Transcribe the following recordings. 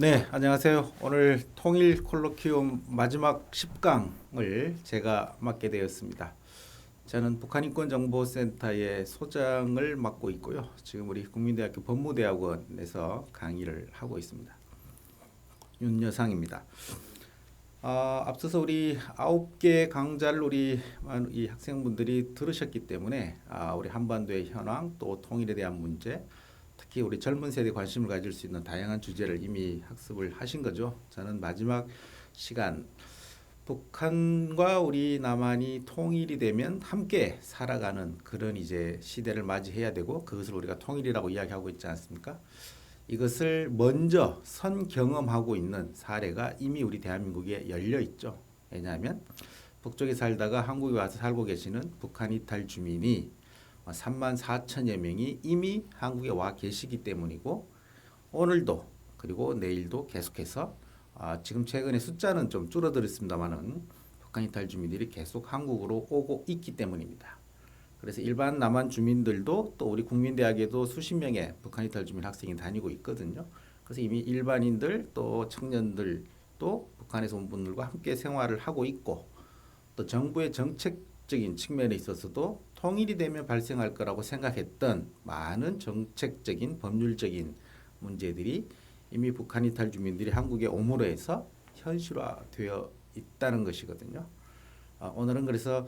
네, 안녕하세요. 오늘 통일 콜로키움 마지막 10강을 제가 맡게 되었습니다. 저는 북한인권정보센터의 소장을 맡고 있고요. 지금 우리 국민대학교 법무대학원에서 강의를 하고 있습니다. 윤여상입니다. 앞서서 우리 9개 강좌를 이 학생분들이 들으셨기 때문에 우리 한반도의 현황 또 통일에 대한 문제, 특히 우리 젊은 세대 관심을 가질 수 있는 다양한 주제를 이미 학습을 하신 거죠. 저는 마지막 시간 북한과 우리 남한이 통일이 되면 함께 살아가는 그런 이제 시대를 맞이해야 되고, 그것을 우리가 통일이라고 이야기하고 있지 않습니까? 이것을 먼저 선 경험하고 있는 사례가 이미 우리 대한민국에 열려 있죠. 왜냐하면 북쪽에 살다가 한국에 와서 살고 계시는 북한 이탈 주민이 3만 4천여 명이 이미 한국에 와 계시기 때문이고, 오늘도 그리고 내일도 계속해서 지금 최근에 숫자는 좀 줄어들었습니다만은 북한 이탈 주민들이 계속 한국으로 오고 있기 때문입니다. 그래서 일반 남한 주민들도 또 우리 국민대학에도 수십 명의 북한 이탈 주민 학생이 다니고 있거든요. 그래서 이미 일반인들 또 청년들도 북한에서 온 분들과 함께 생활을 하고 있고, 또 정부의 정책적인 측면에 있어서도 통일이 되면 발생할 거라고 생각했던 많은 정책적인 법률적인 문제들이 이미 북한 이탈 주민들이 한국에 옴으로 해서 현실화되어 있다는 것이거든요. 오늘은 그래서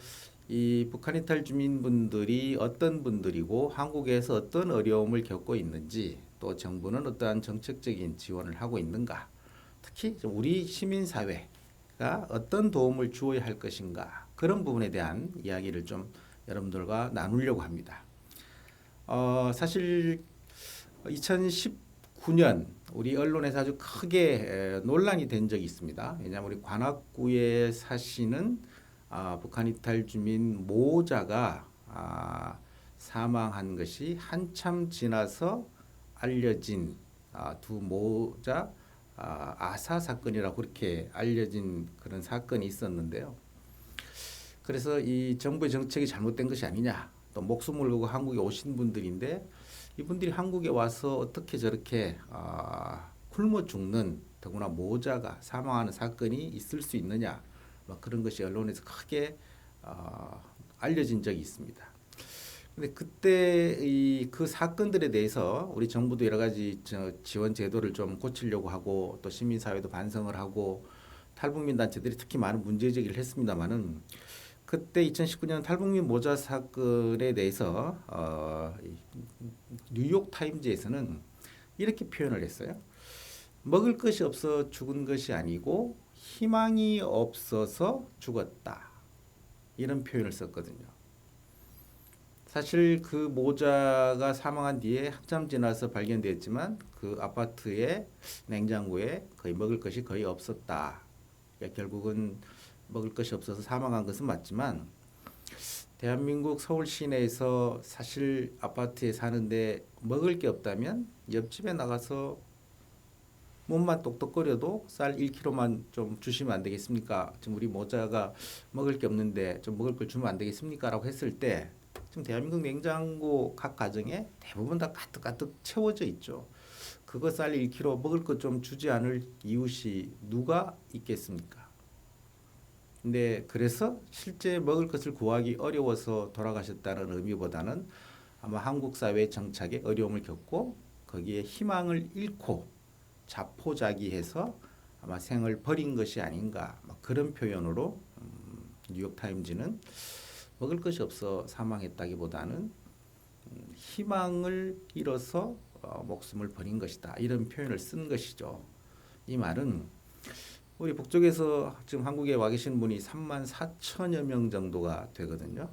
이 북한 이탈 주민분들이 어떤 분들이고 한국에서 어떤 어려움을 겪고 있는지, 또 정부는 어떠한 정책적인 지원을 하고 있는가, 특히 우리 시민사회가 어떤 도움을 주어야 할 것인가, 그런 부분에 대한 이야기를 좀 여러분들과 나누려고 합니다. 사실 2019년 우리 언론에서 아주 크게 논란이 된 적이 있습니다. 왜냐하면 우리 관악구에 사시는 북한 이탈 주민 모자가 사망한 것이 한참 지나서 알려진 두 모자 아사 사건이라고 그렇게 알려진 그런 사건이 있었는데요. 그래서 이 정부의 정책이 잘못된 것이 아니냐, 또 목숨을 걸고 한국에 오신 분들인데 이분들이 한국에 와서 어떻게 저렇게 굶어 죽는, 더구나 모자가 사망하는 사건이 있을 수 있느냐, 그런 것이 언론에서 크게 알려진 적이 있습니다. 근데 그때 그 사건들에 대해서 우리 정부도 여러 가지 지원 제도를 좀 고치려고 하고, 또 시민사회도 반성을 하고, 탈북민 단체들이 특히 많은 문제 제기를 했습니다만은, 그때 2019년 탈북민 모자 사건에 대해서 뉴욕 타임즈에서는 이렇게 표현을 했어요. 먹을 것이 없어 죽은 것이 아니고 희망이 없어서 죽었다, 이런 표현을 썼거든요. 사실 그 모자가 사망한 뒤에 한참 지나서 발견됐지만 그 아파트의 냉장고에 거의 먹을 것이 거의 없었다. 그러니까 결국은 먹을 것이 없어서 사망한 것은 맞지만, 대한민국 서울 시내에서 사실 아파트에 사는데 먹을 게 없다면 옆집에 나가서 몸만 똑똑거려도 쌀 1kg만 좀 주시면 안 되겠습니까? 지금 우리 모자가 먹을 게 없는데 좀 먹을 걸 주면 안 되겠습니까? 라고 했을 때 지금 대한민국 냉장고 각 가정에 대부분 다 가득가득 채워져 있죠. 그거 쌀 1kg 먹을 것 좀 주지 않을 이웃이 누가 있겠습니까? 근데 그래서 실제 먹을 것을 구하기 어려워서 돌아가셨다는 의미보다는 아마 한국 사회 정착에 어려움을 겪고 거기에 희망을 잃고 자포자기해서 아마 생을 버린 것이 아닌가, 그런 표현으로 뉴욕 타임즈는 먹을 것이 없어 사망했다기보다는 희망을 잃어서 목숨을 버린 것이다, 이런 표현을 쓴 것이죠. 이 말은 우리 북쪽에서 지금 한국에 와 계신 분이 3만 4천여 명 정도가 되거든요.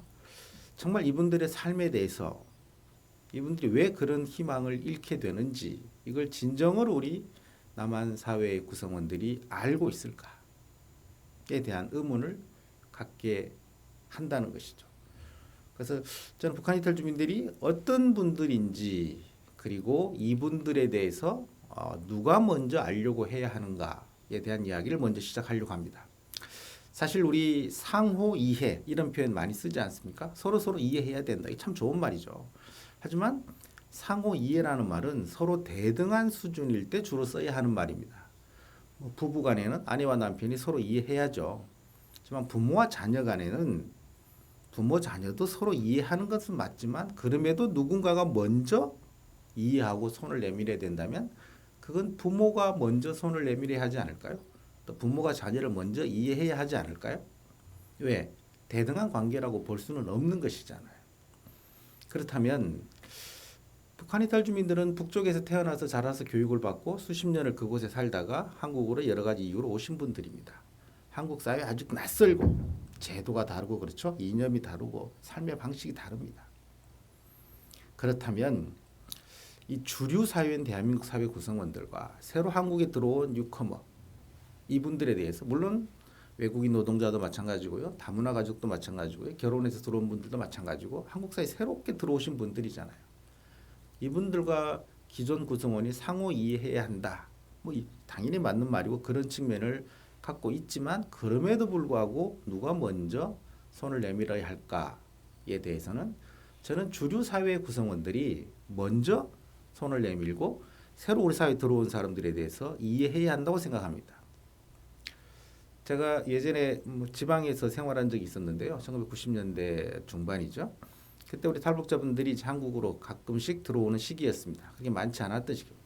정말 이분들의 삶에 대해서 이분들이 왜 그런 희망을 잃게 되는지, 이걸 진정으로 우리 남한 사회의 구성원들이 알고 있을까에 대한 의문을 갖게 한다는 것이죠. 그래서 저는 북한 이탈 주민들이 어떤 분들인지, 그리고 이분들에 대해서 누가 먼저 알려고 해야 하는가에 대한 이야기를 먼저 시작하려고 합니다. 사실 우리 상호 이해, 이런 표현 많이 쓰지 않습니까? 서로 이해해야 된다. 이게 참 좋은 말이죠. 하지만 상호 이해라는 말은 서로 대등한 수준일 때 주로 써야 하는 말입니다. 뭐 부부 간에는 아내와 남편이 서로 이해해야죠. 하지만 부모와 자녀 간에는 부모 자녀도 서로 이해하는 것은 맞지만 그럼에도 누군가가 먼저 이해하고 손을 내밀어야 된다면 그건 부모가 먼저 손을 내밀어야 하지 않을까요? 또 부모가 자녀를 먼저 이해해야 하지 않을까요? 왜? 대등한 관계라고 볼 수는 없는 것이잖아요. 그렇다면 북한 이탈 주민들은 북쪽에서 태어나서 자라서 교육을 받고 수십 년을 그곳에 살다가 한국으로 여러 가지 이유로 오신 분들입니다. 한국 사회 아주 낯설고 제도가 다르고 그렇죠. 이념이 다르고 삶의 방식이 다릅니다. 그렇다면 이 주류 사회인 대한민국 사회 구성원들과 새로 한국에 들어온 뉴커머 이분들에 대해서 물론 외국인 노동자도 마찬가지고요. 다문화 가족도 마찬가지고요. 결혼해서 들어온 분들도 마찬가지고 한국 사회에 새롭게 들어오신 분들이잖아요. 이분들과 기존 구성원이 상호 이해해야 한다. 뭐 당연히 맞는 말이고 그런 측면을 갖고 있지만 그럼에도 불구하고 누가 먼저 손을 내밀어야 할까에 대해서는 저는 주류 사회 구성원들이 먼저 손을 내밀고 새로 우리 사회에 들어온 사람들에 대해서 이해해야 한다고 생각합니다. 제가 예전에 지방에서 생활한 적이 있었는데요. 1990년대 중반이죠. 그때 우리 탈북자분들이 한국으로 가끔씩 들어오는 시기였습니다. 그게 많지 않았던 시기입니다.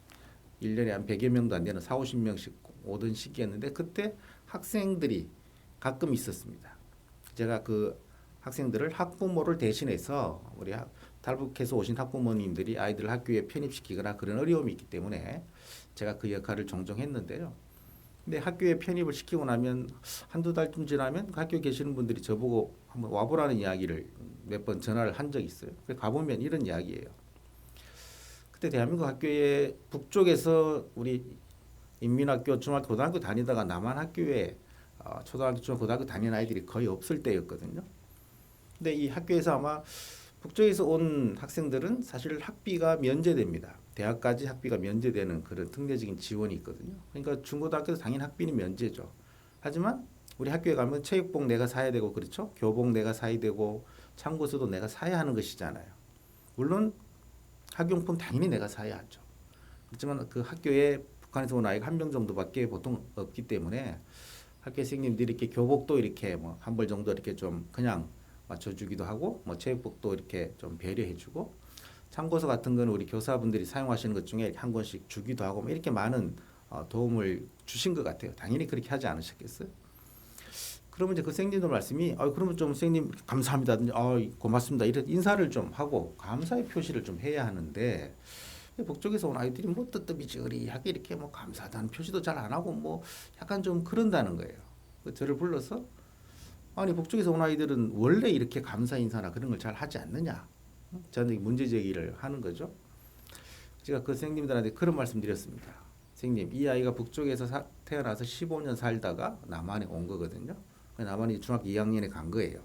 1년에 한 100여 명도 안 되는 4, 50명씩 오던 시기였는데 그때 학생들이 가끔 있었습니다. 제가 그 학생들을 학부모를 대신해서 우리 탈북해서 오신 학부모님들이 아이들 학교에 편입시키거나 그런 어려움이 있기 때문에 제가 그 역할을 종종 했는데요. 근데 학교에 편입을 시키고 나면 한두 달쯤 지나면 그 학교에 계시는 분들이 저보고 한번 와보라는 이야기를 몇 번 전화를 한 적이 있어요. 가보면 이런 이야기예요. 그때 대한민국 학교에 북쪽에서 우리 인민학교, 중학교, 고등학교 다니다가 남한 학교에 초등학교, 중학교, 고등학교 다니는 아이들이 거의 없을 때였거든요. 근데 이 학교에서 아마 북쪽에서 온 학생들은 사실 학비가 면제됩니다. 대학까지 학비가 면제되는 그런 특례적인 지원이 있거든요. 그러니까 중고등학교도 당연히 학비는 면제죠. 하지만 우리 학교에 가면 체육복 내가 사야 되고 그렇죠. 교복 내가 사야 되고 참고서도 내가 사야 하는 것이잖아요. 물론 학용품 당연히 내가 사야 하죠. 그렇지만 그 학교에 북한에서 온 아이가 한 명 정도밖에 보통 없기 때문에 학교 선생님들이 이렇게 교복도 이렇게 뭐 한 벌 정도 이렇게 좀 그냥 맞춰주기도 하고 뭐 체육복도 이렇게 좀 배려해주고 참고서 같은 거는 우리 교사분들이 사용하시는 것 중에 한 권씩 주기도 하고 뭐 이렇게 많은 도움을 주신 것 같아요. 당연히 그렇게 하지 않으셨겠어요? 그러면 이제 그 선생님들 말씀이 그러면 좀 선생님 감사합니다든지 고맙습니다 이런 인사를 좀 하고 감사의 표시를 좀 해야 하는데 북쪽에서 온 아이들이 뭐 뜨뜻미지근하게 이렇게 뭐 감사하다는 표시도 잘 안 하고 뭐 약간 좀 그런다는 거예요. 저를 불러서 아니 북쪽에서 온 아이들은 원래 이렇게 감사 인사나 그런 걸 잘 하지 않느냐 저는 문제 제기를 하는 거죠. 제가 그 선생님들한테 그런 말씀 드렸습니다. 선생님 이 아이가 북쪽에서 태어나서 15년 살다가 남한에 온 거거든요. 남한이 중학교 2학년에 간 거예요.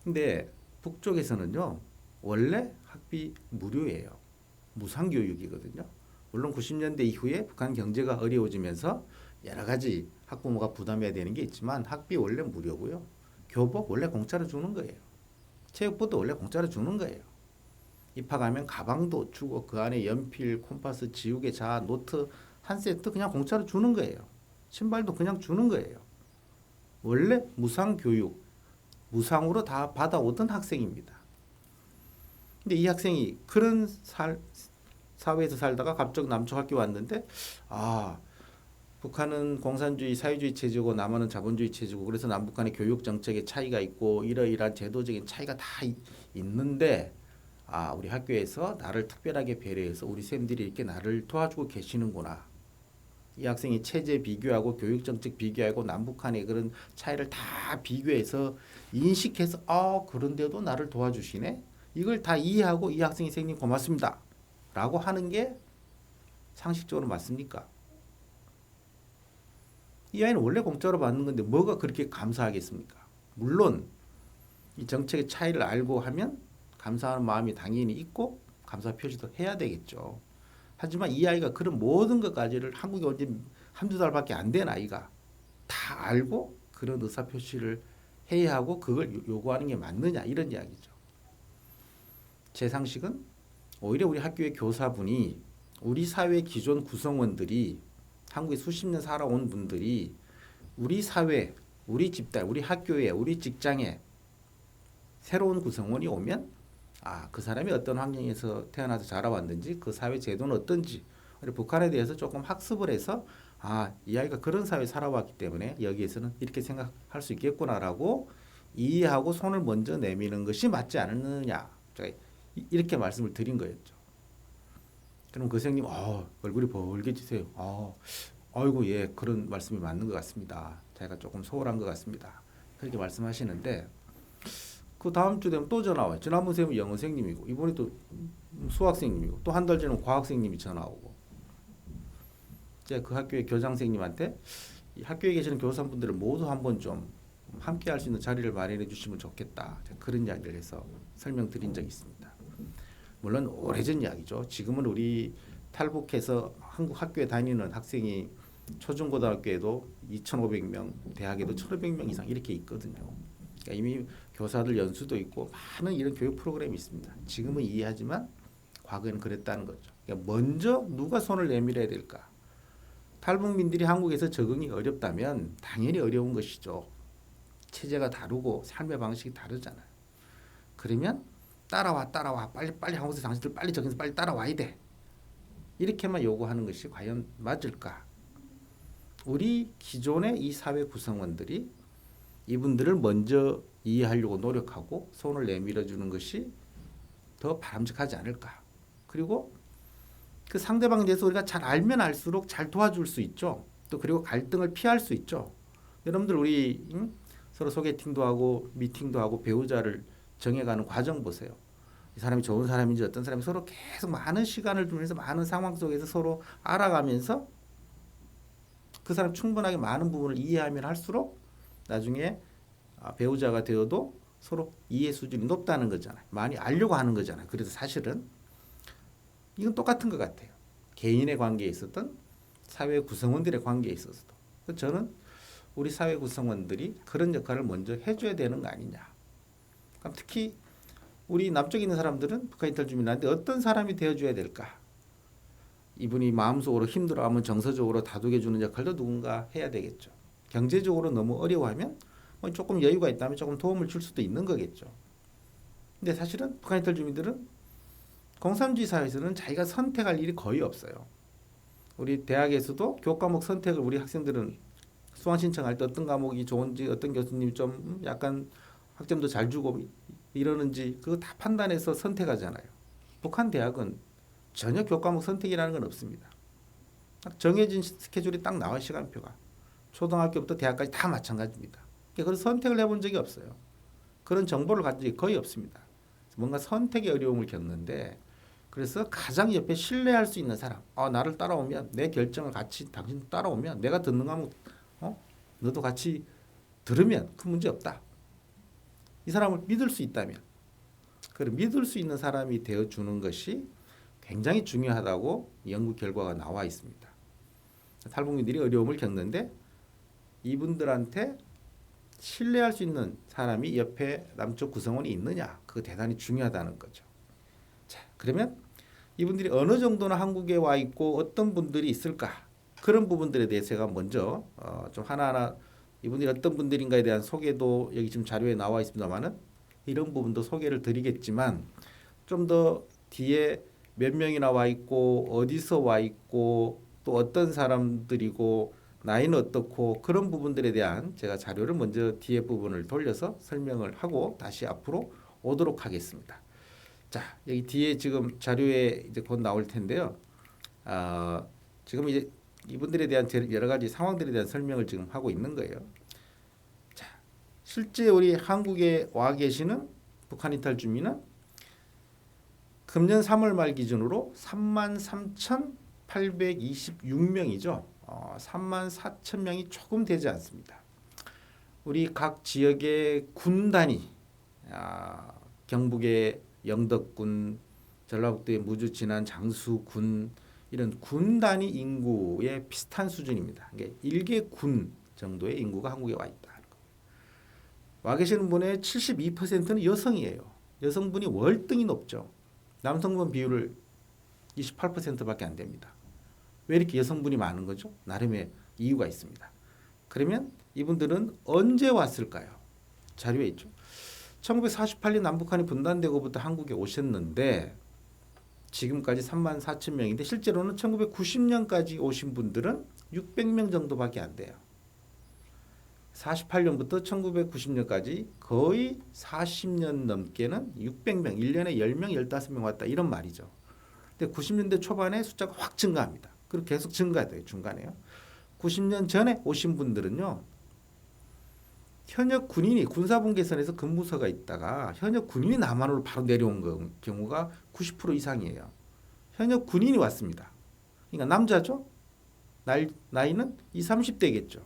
근데 북쪽에서는요 원래 학비 무료예요. 무상교육이거든요. 물론 90년대 이후에 북한 경제가 어려워지면서 여러 가지 학부모가 부담해야 되는 게 있지만 학비 원래 무료고요. 교복 원래 공짜로 주는 거예요. 체육복도 원래 공짜로 주는 거예요. 입학하면 가방도 주고 그 안에 연필, 콤파스, 지우개, 자, 노트 한 세트 그냥 공짜로 주는 거예요. 신발도 그냥 주는 거예요. 원래 무상교육, 무상으로 다 받아오던 학생입니다. 근데 이 학생이 그런 사회에서 살다가 갑자기 남쪽 학교 왔는데 북한은 공산주의 사회주의 체제고 남한은 자본주의 체제고 그래서 남북한의 교육 정책에 차이가 있고 이러이러한 제도적인 차이가 다 있는데 우리 학교에서 나를 특별하게 배려해서 우리 쌤들이 이렇게 나를 도와주고 계시는구나. 이 학생이 체제 비교하고 교육 정책 비교하고 남북한의 그런 차이를 다 비교해서 인식해서 그런데도 나를 도와주시네. 이걸 다 이해하고 이 학생이 선생님 고맙습니다. 라고 하는 게 상식적으로 맞습니까? 이 아이는 원래 공짜로 받는 건데 뭐가 그렇게 감사하겠습니까? 물론 이 정책의 차이를 알고 하면 감사하는 마음이 당연히 있고 감사 표시도 해야 되겠죠. 하지만 이 아이가 그런 모든 것까지를 한국에 온 지 한두 달밖에 안 된 아이가 다 알고 그런 의사 표시를 해야 하고 그걸 요구하는 게 맞느냐 이런 이야기죠. 제 상식은 오히려 우리 학교의 교사분이 우리 사회 기존 구성원들이 한국에 수십 년 살아온 분들이 우리 사회, 우리 집단, 우리 학교에, 우리 직장에 새로운 구성원이 오면 그 사람이 어떤 환경에서 태어나서 자라왔는지 그 사회 제도는 어떤지 우리 북한에 대해서 조금 학습을 해서 이 아이가 그런 사회에 살아왔기 때문에 여기에서는 이렇게 생각할 수 있겠구나라고 이해하고 손을 먼저 내미는 것이 맞지 않느냐. 제가 이렇게 말씀을 드린 거였죠. 그럼 그 선생님 얼굴이 벌개지세요. 아이고 예 그런 말씀이 맞는 것 같습니다. 제가 조금 소홀한 것 같습니다. 그렇게 말씀하시는데 그 다음 주 되면 또 전화 와요. 지난번 선생님이 영어 선생님이고 이번에 또 수학 선생님이고 또 한 달 전에 과학 선생님이 전화 오고 제가 그 학교의 교장 선생님한테 이 학교에 계시는 교사분들을 모두 한번 좀 함께 할 수 있는 자리를 마련해 주시면 좋겠다. 그런 이야기를 해서 설명드린 적이 있습니다. 물론 오래전 이야기죠. 지금은 우리 탈북해서 한국 학교에 다니는 학생이 초중고등학교에도 2,500명, 대학에도 1,500명 이상 이렇게 있거든요. 그러니까 이미 교사들 연수도 있고 많은 이런 교육 프로그램이 있습니다. 지금은 이해하지만 과거에는 그랬다는 거죠. 그러니까 먼저 누가 손을 내밀어야 될까? 탈북민들이 한국에서 적응이 어렵다면 당연히 어려운 것이죠. 체제가 다르고 삶의 방식이 다르잖아요. 그러면 따라와 빨리 한국에서 당신들 빨리 적응해서 빨리 따라와야 돼. 이렇게만 요구하는 것이 과연 맞을까? 우리 기존의 이 사회 구성원들이 이분들을 먼저 이해하려고 노력하고 손을 내밀어 주는 것이 더 바람직하지 않을까? 그리고 그 상대방에 대해서 우리가 잘 알면 알수록 잘 도와줄 수 있죠. 또 그리고 갈등을 피할 수 있죠. 여러분들 우리 서로 소개팅도 하고 미팅도 하고 배우자를 정해가는 과정 보세요. 이 사람이 좋은 사람인지 어떤 사람이 서로 계속 많은 시간을 두면서 많은 상황 속에서 서로 알아가면서 그 사람 충분하게 많은 부분을 이해하면 할수록 나중에 배우자가 되어도 서로 이해 수준이 높다는 거잖아요. 많이 알려고 하는 거잖아요. 그래서 사실은 이건 똑같은 것 같아요. 개인의 관계에 있었던 사회 구성원들의 관계에 있어서도. 저는 우리 사회 구성원들이 그런 역할을 먼저 해줘야 되는 거 아니냐. 그럼 특히 우리 남쪽에 있는 사람들은 북한 이탈 주민한테 어떤 사람이 되어줘야 될까? 이분이 마음속으로 힘들어하면 정서적으로 다독여주는 역할도 누군가 해야 되겠죠. 경제적으로 너무 어려워하면 조금 여유가 있다면 조금 도움을 줄 수도 있는 거겠죠. 근데 사실은 북한 이탈 주민들은 공산주의 사회에서는 자기가 선택할 일이 거의 없어요. 우리 대학에서도 교과목 선택을 우리 학생들은 수강 신청할 때 어떤 과목이 좋은지 어떤 교수님이 좀 약간 학점도 잘 주고 이러는지 그거 다 판단해서 선택하잖아요. 북한 대학은 전혀 교과목 선택이라는 건 없습니다. 딱 정해진 스케줄이 딱 나와 시간표가. 초등학교부터 대학까지 다 마찬가지입니다. 그래서 선택을 해본 적이 없어요. 그런 정보를 가진 적이 거의 없습니다. 뭔가 선택의 어려움을 겪는데 그래서 가장 옆에 신뢰할 수 있는 사람 나를 따라오면 내 결정을 같이 당신 따라오면 내가 듣는 과목 너도 같이 들으면 큰 문제 없다. 이 사람을 믿을 수 있다면 그걸 믿을 수 있는 사람이 되어주는 것이 굉장히 중요하다고 연구 결과가 나와 있습니다. 탈북민들이 어려움을 겪는데 이분들한테 신뢰할 수 있는 사람이 옆에 남쪽 구성원이 있느냐 그거 대단히 중요하다는 거죠. 자, 그러면 이분들이 어느 정도나 한국에 와 있고 어떤 분들이 있을까 그런 부분들에 대해서 제가 먼저 좀 하나하나 이분들이 어떤 분들인가에 대한 소개도 여기 지금 자료에 나와 있습니다만은 이런 부분도 소개를 드리겠지만 좀 더 뒤에 몇 명이나 와 있고 어디서 와 있고 또 어떤 사람들이고 나이는 어떻고 그런 부분들에 대한 제가 자료를 먼저 뒤에 부분을 돌려서 설명을 하고 다시 앞으로 오도록 하겠습니다. 자, 여기 뒤에 지금 자료에 이제 곧 나올 텐데요. 지금 이제 이분들에 대한 여러 가지 상황들에 대한 설명을 지금 하고 있는 거예요. 자, 실제 우리 한국에 와 계시는 북한 이탈 주민은 금년 3월 말 기준으로 33,826명이죠. 34,000명이 조금 되지 않습니다. 우리 각 지역의 군 단위, 경북의 영덕군, 전라북도의 무주, 진안, 장수군 이런 군 단위 인구의 비슷한 수준입니다. 그러니까 1개 군 정도의 인구가 한국에 와 있다. 와 계시는 분의 72%는 여성이에요. 여성분이 월등히 높죠. 남성분 비율을 28%밖에 안 됩니다. 왜 이렇게 여성분이 많은 거죠? 나름의 이유가 있습니다. 그러면 이분들은 언제 왔을까요? 자료에 있죠. 1948년 남북한이 분단되고부터 한국에 오셨는데 지금까지 3만 4천 명인데 실제로는 1990년까지 오신 분들은 600명 정도밖에 안 돼요. 48년부터 1990년까지 거의 40년 넘게는 600명, 1년에 10명, 15명 왔다 이런 말이죠. 근데 90년대 초반에 숫자가 확 증가합니다. 그리고 계속 증가돼요. 중간에요. 90년 전에 오신 분들은요. 현역 군인이 군사분계선에서 근무서가 있다가 현역 군인이 남한으로 바로 내려온 경우가 90% 이상이에요. 현역 군인이 왔습니다. 그러니까 남자죠. 나이는 20, 30대겠죠.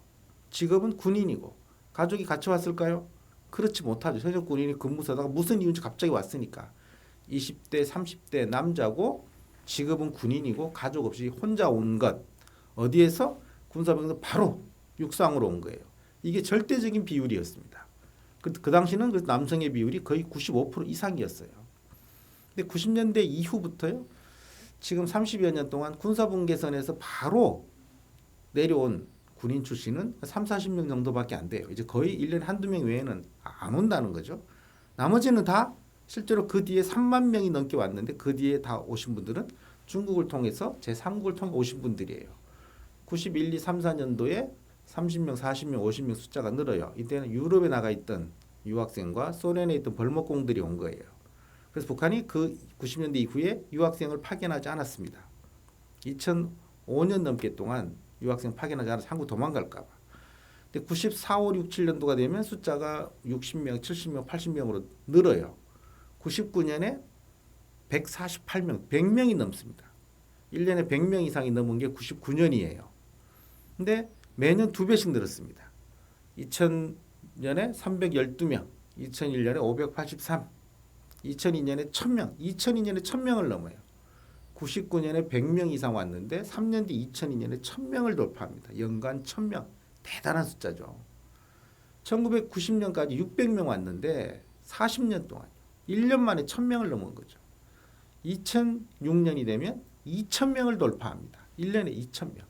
직업은 군인이고 가족이 같이 왔을까요? 그렇지 못하죠. 현역 군인이 근무서다가 무슨 이유인지 갑자기 왔으니까 20대, 30대 남자고 직업은 군인이고 가족 없이 혼자 온 것. 어디에서? 군사병에서 바로 육상으로 온 거예요. 이게 절대적인 비율이었습니다. 그 당시는 그 남성의 비율이 거의 95% 이상이었어요. 근데 90년대 이후부터요. 지금 30여 년 동안 군사분계선에서 바로 내려온 군인 출신은 3, 40명 정도밖에 안 돼요. 이제 거의 1년에 한두 명 외에는 안 온다는 거죠. 나머지는 다 실제로 그 뒤에 3만 명이 넘게 왔는데 그 뒤에 다 오신 분들은 중국을 통해서 제3국을 통해 오신 분들이에요. 91, 2, 3, 4년도에 30명, 40명, 50명 숫자가 늘어요. 이때는 유럽에 나가 있던 유학생과 소련에 있던 벌목공들이 온 거예요. 그래서 북한이 그 90년대 이후에 유학생을 파견하지 않았습니다. 2005년 넘게 동안 유학생 파견하지 않아서 한국 도망갈까 봐. 근데 94, 5, 6, 7년도가 되면 숫자가 60명, 70명, 80명으로 늘어요. 99년에 148명, 100명이 넘습니다. 1년에 100명 이상이 넘은 게 99년이에요. 근데 매년 2배씩 늘었습니다. 2000년에 312명, 2001년에 583, 2002년에 1000명, 2002년에 1000명을 넘어요. 99년에 100명 이상 왔는데 3년 뒤 2002년에 1000명을 돌파합니다. 연간 1000명. 대단한 숫자죠. 1990년까지 600명 왔는데 40년 동안 1년 만에 1000명을 넘은 거죠. 2006년이 되면 2000명을 돌파합니다. 1년에 2000명.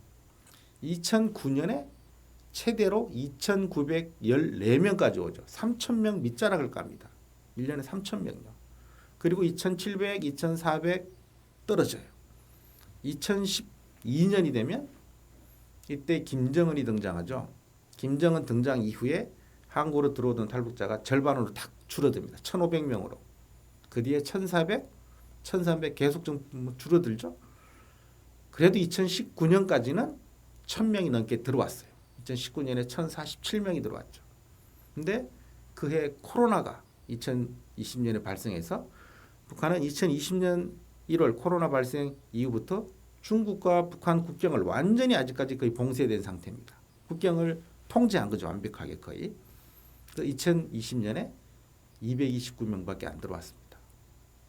2009년에 최대로 2914명까지 오죠. 3000명 밑자락을 깝니다. 1년에 3000명요. 그리고 2700, 2400 떨어져요. 2012년이 되면 이때 김정은이 등장하죠. 김정은 등장 이후에 한국으로 들어오던 탈북자가 절반으로 탁 줄어듭니다. 1500명으로. 그 뒤에 1400, 1300 계속 좀 줄어들죠. 그래도 2019년까지는 1000명이 넘게 들어왔어요. 2019년에 1047명이 들어왔죠. 근데 그해 코로나가 2020년에 발생해서 북한은 2020년 1월 코로나 발생 이후부터 중국과 북한 국경을 완전히 아직까지 거의 봉쇄된 상태입니다. 국경을 통제한 거죠. 완벽하게 거의. 2020년에 229명밖에 안 들어왔습니다.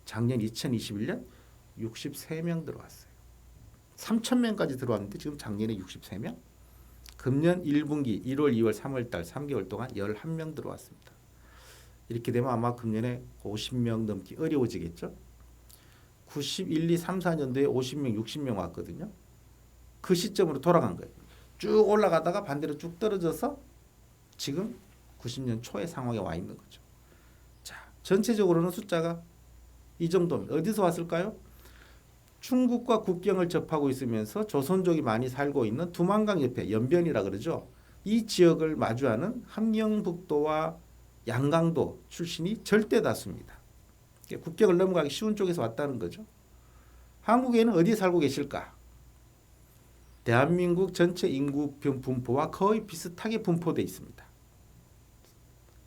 작년 2021년 63명 들어왔어요. 3,000명까지 들어왔는데 지금 작년에 63명. 금년 1분기 1월, 2월, 3월 달 3개월 동안 11명 들어왔습니다. 이렇게 되면 아마 금년에 50명 넘기 어려워지겠죠. 91, 2, 3, 4년도에 50명, 60명 왔거든요. 그 시점으로 돌아간 거예요. 쭉 올라가다가 반대로 쭉 떨어져서 지금 90년 초의 상황에 와 있는 거죠. 자, 전체적으로는 숫자가 이 정도면 어디서 왔을까요? 중국과 국경을 접하고 있으면서 조선족이 많이 살고 있는 두만강 옆에 연변이라 그러죠. 이 지역을 마주하는 함경북도와 양강도 출신이 절대 다수입니다. 국경을 넘어가기 쉬운 쪽에서 왔다는 거죠. 한국에는 어디에 살고 계실까? 대한민국 전체 인구 분포와 거의 비슷하게 분포되어 있습니다.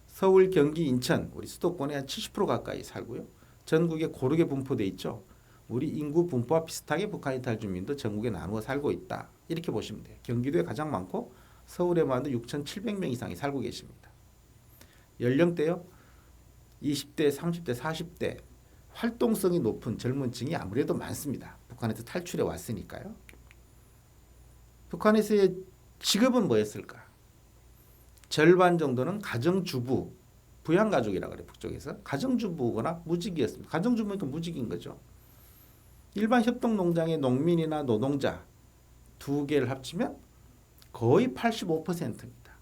서울, 경기, 인천, 우리 수도권에 한 70% 가까이 살고요. 전국에 고르게 분포되어 있죠. 우리 인구 분포와 비슷하게 북한 이탈 주민도 전국에 나누어 살고 있다. 이렇게 보시면 돼요. 경기도에 가장 많고 서울에만도 6,700명 이상이 살고 계십니다. 연령대요. 20대, 30대, 40대 활동성이 높은 젊은 층이 아무래도 많습니다. 북한에서 탈출해 왔으니까요. 북한에서의 직업은 뭐였을까? 절반 정도는 가정주부, 부양가족이라고 그래요. 북쪽에서. 가정주부거나 무직이었습니다. 가정주부니까 무직인 거죠. 일반 협동농장의 농민이나 노동자, 두 개를 합치면 거의 85%입니다.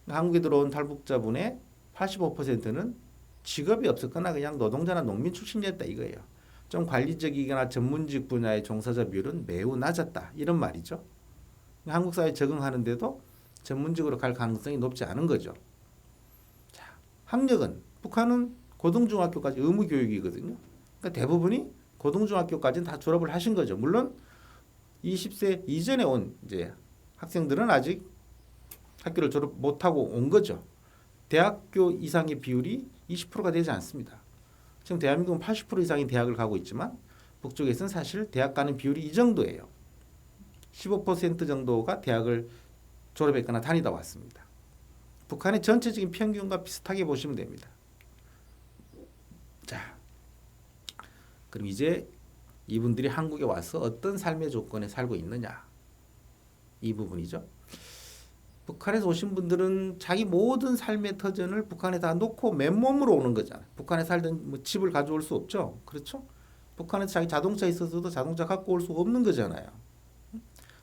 한국에 들어온 탈북자분의 85%는 직업이 없었거나 그냥 노동자나 농민 출신이었다 이거예요. 좀 관리적이거나 전문직 분야의 종사자 비율은 매우 낮았다 이런 말이죠. 한국 사회에 적응하는데도 전문직으로 갈 가능성이 높지 않은 거죠. 자, 학력은 북한은 고등중학교까지 의무 교육이거든요. 그러니까 대부분이 고등중학교까지는 다 졸업을 하신 거죠. 물론 20세 이전에 온 이제 학생들은 아직 학교를 졸업 못하고 온 거죠. 대학교 이상의 비율이 20%가 되지 않습니다. 지금 대한민국은 80% 이상의 대학을 가고 있지만 북쪽에서는 사실 대학 가는 비율이 이 정도예요. 15% 정도가 대학을 졸업했거나 다니다 왔습니다. 북한의 전체적인 평균과 비슷하게 보시면 됩니다. 자, 그럼 이제 이분들이 한국에 와서 어떤 삶의 조건에 살고 있느냐 이 부분이죠. 북한에서 오신 분들은 자기 모든 삶의 터전을 북한에 다 놓고 맨몸으로 오는 거잖아요. 북한에 살던 뭐 집을 가져올 수 없죠. 그렇죠? 북한에서 자기 자동차 있어서도 자동차 갖고 올 수가 없는 거잖아요.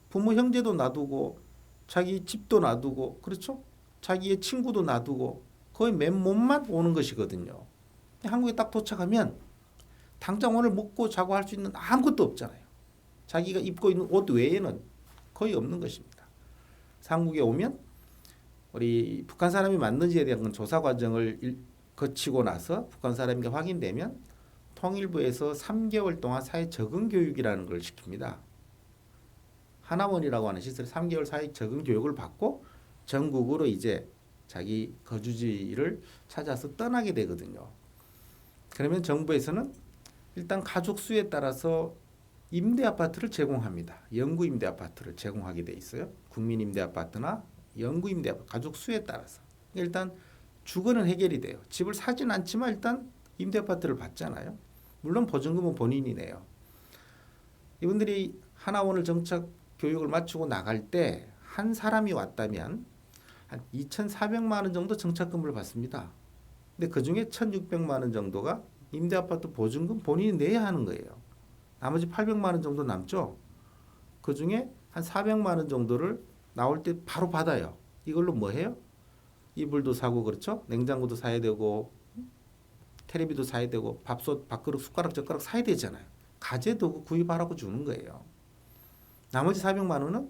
부모 형제도 놔두고 자기 집도 놔두고 그렇죠? 자기의 친구도 놔두고 거의 맨몸만 오는 것이거든요. 한국에 딱 도착하면 당장 오늘 먹고 자고 할 수 있는 아무것도 없잖아요. 자기가 입고 있는 옷 외에는 거의 없는 것입니다. 한국에 오면 우리 북한 사람이 맞는지에 대한 조사 과정을 거치고 나서 북한 사람이 확인되면 통일부에서 3개월 동안 사회 적응 교육이라는 걸 시킵니다. 하나원이라고 하는 시설에 3개월 사회 적응 교육을 받고 전국으로 이제 자기 거주지를 찾아서 떠나게 되거든요. 그러면 정부에서는 일단 가족 수에 따라서 임대 아파트를 제공합니다. 영구 임대 아파트를 제공하게 돼 있어요. 국민 임대 아파트나 영구 임대 아파트 가족 수에 따라서. 일단 주거는 해결이 돼요. 집을 사진 않지만 일단 임대 아파트를 받잖아요. 물론 보증금은 본인이 내요. 이분들이 하나원을 정착 교육을 마치고 나갈 때 한 사람이 왔다면 한 2,400만 원 정도 정착금을 받습니다. 근데 그중에 1,600만 원 정도가 임대 아파트 보증금 본인이 내야 하는 거예요. 나머지 800만 원 정도 남죠. 그중에 한 400만 원 정도를 나올 때 바로 받아요. 이걸로 뭐 해요? 이불도 사고 그렇죠? 냉장고도 사야 되고 텔레비도 사야 되고 밥솥, 밥그릇, 숟가락, 젓가락 사야 되잖아요. 가재도구 구입하라고 주는 거예요. 나머지 400만 원은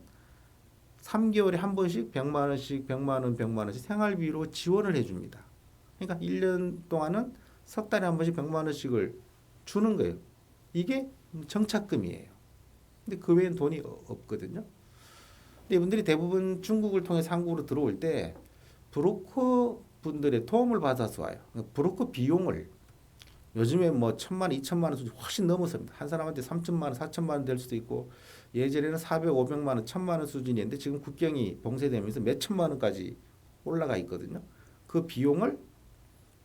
3개월에 한 번씩 100만 원씩, 100만 원, 100만 원씩 생활비로 지원을 해줍니다. 그러니까 1년 동안은 석 달에 한 번씩 100만 원씩을 주는 거예요. 이게 정착금이에요. 근데 그 외엔 돈이 없거든요. 근데 이분들이 대부분 중국을 통해서 한국으로 들어올 때 브로커 분들의 도움을 받아서 와요. 브로커 비용을 요즘에 뭐 1,000만 원, 2,000만 원 수준 훨씬 넘어섭니다. 한 사람한테 3,000만 원, 4,000만 원 될 수도 있고 예전에는 400, 500만 원, 1,000만 원 수준이었는데 지금 국경이 봉쇄되면서 몇 천만 원까지 올라가 있거든요. 그 비용을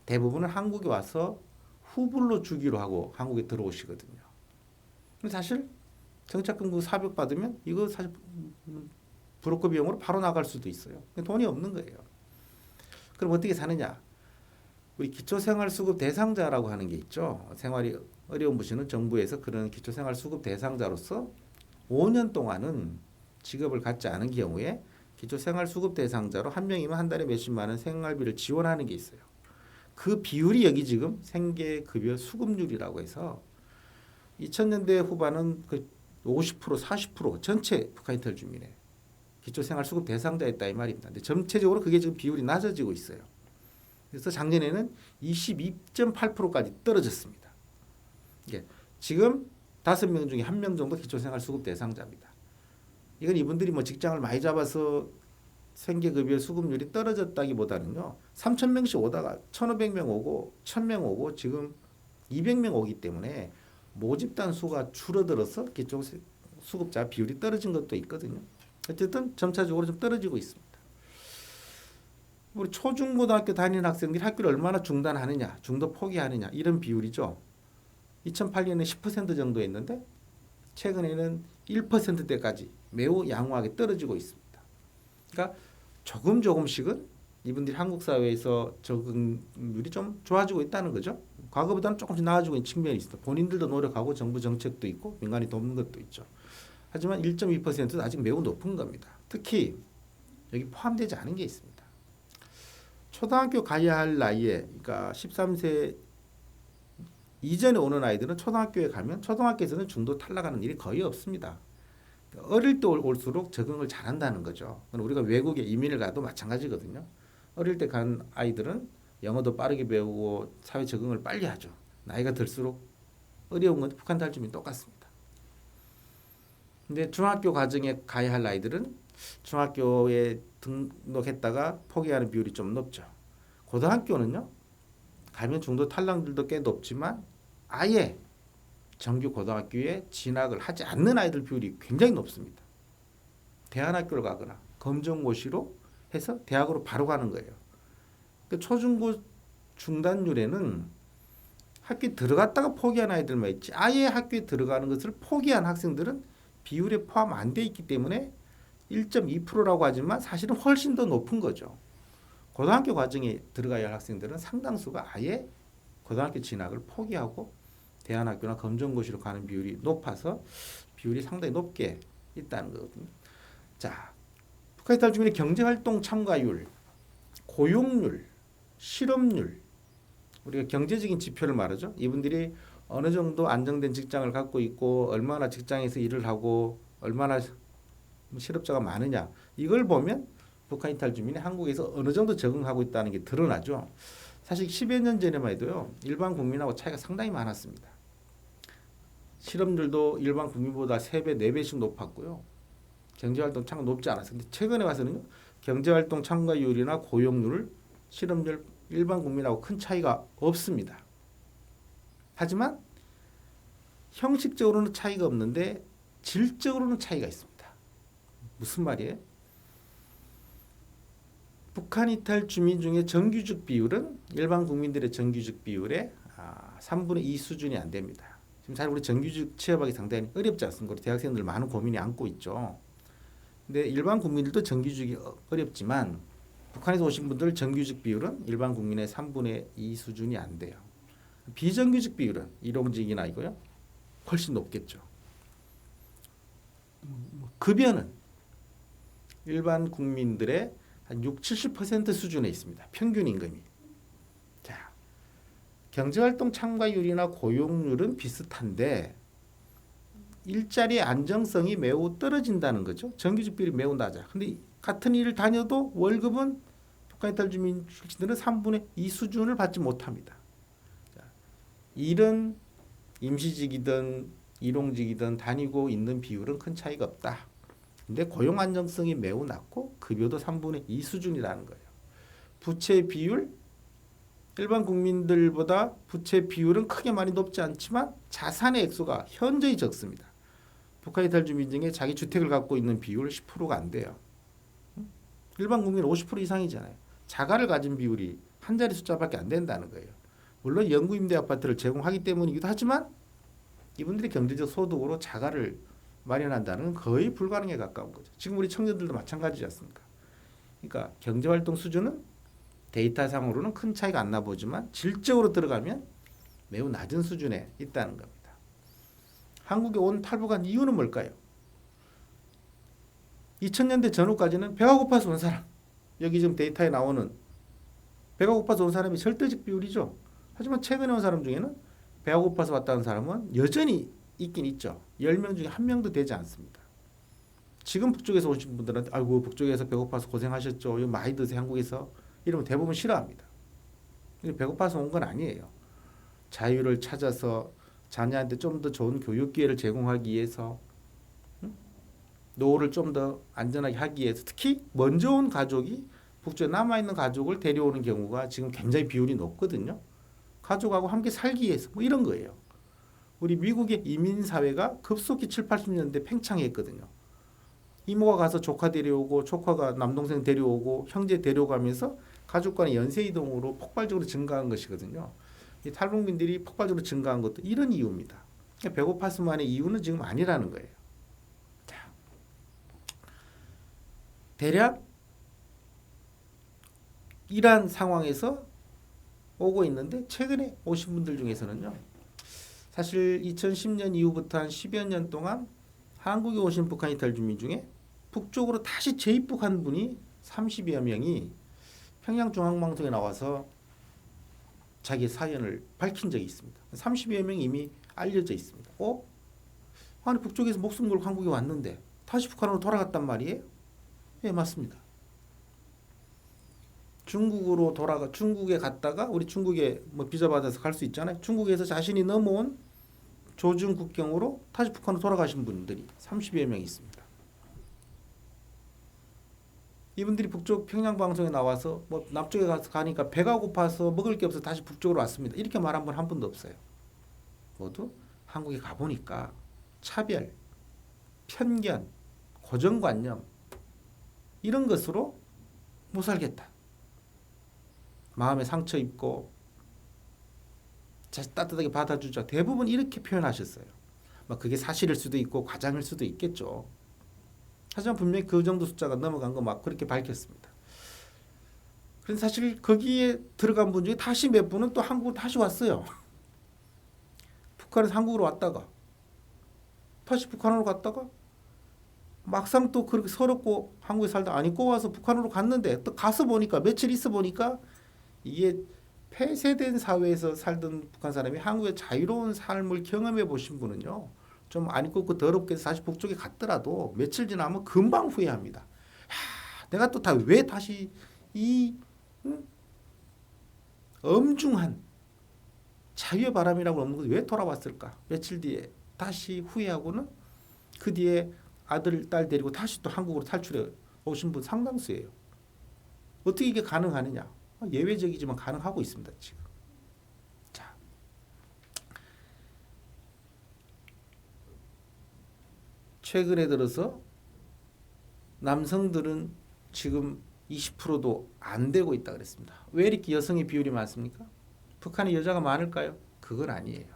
대부분은 한국에 와서 후불로 주기로 하고 한국에 들어오시거든요. 사실 정착금 그 400 받으면 이거 사실 브로커 비용으로 바로 나갈 수도 있어요. 돈이 없는 거예요. 그럼 어떻게 사느냐? 우리 기초생활수급 대상자라고 하는 게 있죠. 생활이 어려운 분들은 정부에서 그런 기초생활수급 대상자로서 5년 동안은 직업을 갖지 않은 경우에 기초생활수급 대상자로 한 명이면 한 달에 몇십만 원 생활비를 지원하는 게 있어요. 그 비율이 여기 지금 생계급여 수급률이라고 해서 2000년대 후반은 그 50%, 40% 전체 북한 이탈 주민의 기초생활수급 대상자였다 이 말입니다. 근데 전체적으로 그게 지금 비율이 낮아지고 있어요. 그래서 작년에는 22.8%까지 떨어졌습니다. 이게 지금 5명 중에 1명 정도 기초생활수급 대상자입니다. 이건 이분들이 뭐 직장을 많이 잡아서 생계급여 수급률이 떨어졌다기보다는요. 3,000명씩 오다가 1,500명 오고 1,000명 오고 지금 200명 오기 때문에 모집단 수가 줄어들어서 기초수급자 비율이 떨어진 것도 있거든요. 어쨌든 점차적으로 좀 떨어지고 있습니다. 우리 초중고등학교 다니는 학생들이 학교를 얼마나 중단하느냐, 중도 포기하느냐 이런 비율이죠. 2008년에 10% 정도였는데 최근에는 1%대까지 매우 양호하게 떨어지고 있습니다. 그러니까 조금씩은 이분들이 한국 사회에서 적응률이 좀 좋아지고 있다는 거죠. 과거보다는 조금씩 나아지고 있는 측면이 있습니다. 본인들도 노력하고 정부 정책도 있고 민간이 돕는 것도 있죠. 하지만 1.2%도 아직 매우 높은 겁니다. 특히 여기 포함되지 않은 게 있습니다. 초등학교 가야 할 나이에, 그러니까 13세 이전에 오는 아이들은 초등학교에 가면 초등학교에서는 중도 탈락하는 일이 거의 없습니다. 어릴 때 올수록 적응을 잘한다는 거죠. 우리가 외국에 이민을 가도 마찬가지거든요. 어릴 때 간 아이들은 영어도 빠르게 배우고 사회 적응을 빨리 하죠. 나이가 들수록 어려운 건 북한 탈주민 똑같습니다. 근데 중학교 과정에 가야 할 아이들은 중학교에 등록했다가 포기하는 비율이 좀 높죠. 고등학교는요, 가면 중도 탈락률도 꽤 높지만 아예 정규 고등학교에 진학을 하지 않는 아이들 비율이 굉장히 높습니다. 대안학교를 가거나 검정고시로 해서 대학으로 바로 가는 거예요. 그러니까 초중고 중단율에는 학교에 들어갔다가 포기한 아이들만 있지, 아예 학교에 들어가는 것을 포기한 학생들은 비율에 포함 안 돼 있기 때문에 1.2%라고 하지만 사실은 훨씬 더 높은 거죠. 고등학교 과정에 들어가야 할 학생들은 상당수가 아예 고등학교 진학을 포기하고 대안학교나 검정고시로 가는 비율이 높아서 비율이 상당히 높게 있다는 거거든요. 자, 북한 이탈 주민의 경제활동 참가율, 고용률, 실업률, 우리가 경제적인 지표를 말하죠. 이분들이 어느 정도 안정된 직장을 갖고 있고 얼마나 직장에서 일을 하고 얼마나 실업자가 많으냐, 이걸 보면 북한 이탈 주민이 한국에서 어느 정도 적응하고 있다는 게 드러나죠. 사실 10여 년 전에만 해도요, 일반 국민하고 차이가 상당히 많았습니다. 실업률도 일반 국민보다 3배, 4배씩 높았고요. 경제활동 참가 높지 않았어요. 근데 최근에 와서는 경제활동 참가율이나 고용률, 실업률 일반 국민하고 큰 차이가 없습니다. 하지만 형식적으로는 차이가 없는데 질적으로는 차이가 있습니다. 무슨 말이에요? 북한 이탈 주민 중에 정규직 비율은 일반 국민들의 정규직 비율의 3분의 2 수준이 안 됩니다. 지금 사실 우리 정규직 취업하기 상당히 어렵지 않습니까? 우리 대학생들 많은 고민이 안고 있죠. 근데 일반 국민들도 정규직이 어렵지만 북한에서 오신 분들 정규직 비율은 일반 국민의 3분의 2 수준이 안 돼요. 비정규직 비율은 일용직이나 이거요, 훨씬 높겠죠. 급여는 일반 국민들의 한 60-70% 수준에 있습니다. 평균 임금이. 자, 경제활동 참가율이나 고용률은 비슷한데 일자리의 안정성이 매우 떨어진다는 거죠. 정규직 비율이 매우 낮아. 근데 같은 일을 다녀도 월급은 북한 이탈 주민 출신들은 3분의 2 수준을 받지 못합니다. 자, 일은 임시직이든 일용직이든 다니고 있는 비율은 큰 차이가 없다. 근데 고용 안정성이 매우 낮고 급여도 3분의 2 수준이라는 거예요. 부채 비율, 일반 국민들보다 부채 비율은 크게 많이 높지 않지만 자산의 액수가 현저히 적습니다. 북한 이탈 주민 중에 자기 주택을 갖고 있는 비율 10%가 안 돼요. 일반 국민 50% 이상이잖아요. 자가를 가진 비율이 한 자리 숫자밖에 안 된다는 거예요. 물론 영구 임대 아파트를 제공하기 때문이기도 하지만 이분들이 경제적 소득으로 자가를 마련한다는 건 거의 불가능에 가까운 거죠. 지금 우리 청년들도 마찬가지지 않습니까? 그러니까 경제활동 수준은 데이터상으로는 큰 차이가 안 나보지만 질적으로 들어가면 매우 낮은 수준에 있다는 겁니다. 한국에 온 탈북한 이유는 뭘까요? 2000년대 전후까지는 배가 고파서 온 사람, 여기 지금 데이터에 나오는 배가 고파서 온 사람이 절대적 비율이죠. 하지만 최근에 온 사람 중에는 배가 고파서 왔다는 사람은 여전히 있긴 있죠. 10명 중에 1명도 되지 않습니다. 지금 북쪽에서 오신 분들은 아이고 북쪽에서 배고파서 고생하셨죠. 이거 많이 드세요 한국에서. 이러면 대부분 싫어합니다. 배고파서 온 건 아니에요. 자유를 찾아서 자녀한테 좀 더 좋은 교육 기회를 제공하기 위해서, 노후를 좀 더 안전하게 하기 위해서, 특히 먼저 온 가족이 북쪽에 남아있는 가족을 데려오는 경우가 지금 굉장히 비율이 높거든요. 가족하고 함께 살기 위해서 뭐 이런 거예요. 우리 미국의 이민 사회가 급속히 7, 80년대 팽창했거든요. 이모가 가서 조카 데려오고 조카가 남동생 데려오고 형제 데려가면서 가족 간의 연쇄 이동으로 폭발적으로 증가한 것이거든요. 이 탈북민들이 폭발적으로 증가한 것도 이런 이유입니다. 배고팠음만의 이유는 지금 아니라는 거예요. 자, 대략 이러한 상황에서 오고 있는데 최근에 오신 분들 중에서는요, 사실 2010년 이후부터 한 10여 년 동안 한국에 오신 북한 이탈 주민 중에 북쪽으로 다시 재입국한 분이 30여 명이 평양중앙방송에 나와서 자기 사연을 밝힌 적이 있습니다. 30여 명이 이미 알려져 있습니다. 아니 북쪽에서 목숨 걸고 한국에 왔는데 다시 북한으로 돌아갔단 말이에요? 예, 맞습니다. 중국에 갔다가 우리 중국에 뭐 비자 받아서 갈 수 있잖아요. 중국에서 자신이 넘어온 조중 국경으로 다시 북한으로 돌아가신 분들이 30여 명 있습니다. 이분들이 북쪽 평양 방송에 나와서 뭐 남쪽에 가니까 배가 고파서 먹을 게 없어 다시 북쪽으로 왔습니다. 이렇게 말한 분 한 분도 없어요. 모두 한국에 가보니까 차별, 편견, 고정관념 이런 것으로 못 살겠다. 마음에 상처 입고 따뜻하게 받아주자. 대부분 이렇게 표현하셨어요. 그게 사실일 수도 있고 과장일 수도 있겠죠. 하지만 분명히 그 정도 숫자가 넘어간 거 막 그렇게 밝혔습니다. 그런데 사실 거기에 들어간 분 중에 다시 몇 분은 또 한국으로 다시 왔어요. 북한에서 한국으로 왔다가 다시 북한으로 갔다가 막상 또 그렇게 서럽고 한국에 살다 안 있고 와서 북한으로 갔는데 또 가서 보니까 며칠 있어 보니까 이게 폐쇄된 사회에서 살던 북한 사람이 한국의 자유로운 삶을 경험해 보신 분은요. 좀 안 입고 더럽게 해서 다시 북쪽에 갔더라도 며칠 지나면 금방 후회합니다. 내가 또 왜 다시 이 엄중한 자유의 바람이라고 없는 것에 왜 돌아왔을까? 며칠 뒤에 다시 후회하고는 그 뒤에 아들, 딸 데리고 다시 또 한국으로 탈출해 오신 분 상당수예요. 어떻게 이게 가능하느냐? 예외적이지만 가능하고 있습니다. 지금. 자, 최근에 들어서 남성들은 지금 20%도 안 되고 있다 그랬습니다. 왜 이렇게 여성의 비율이 많습니까? 북한에 여자가 많을까요? 그건 아니에요.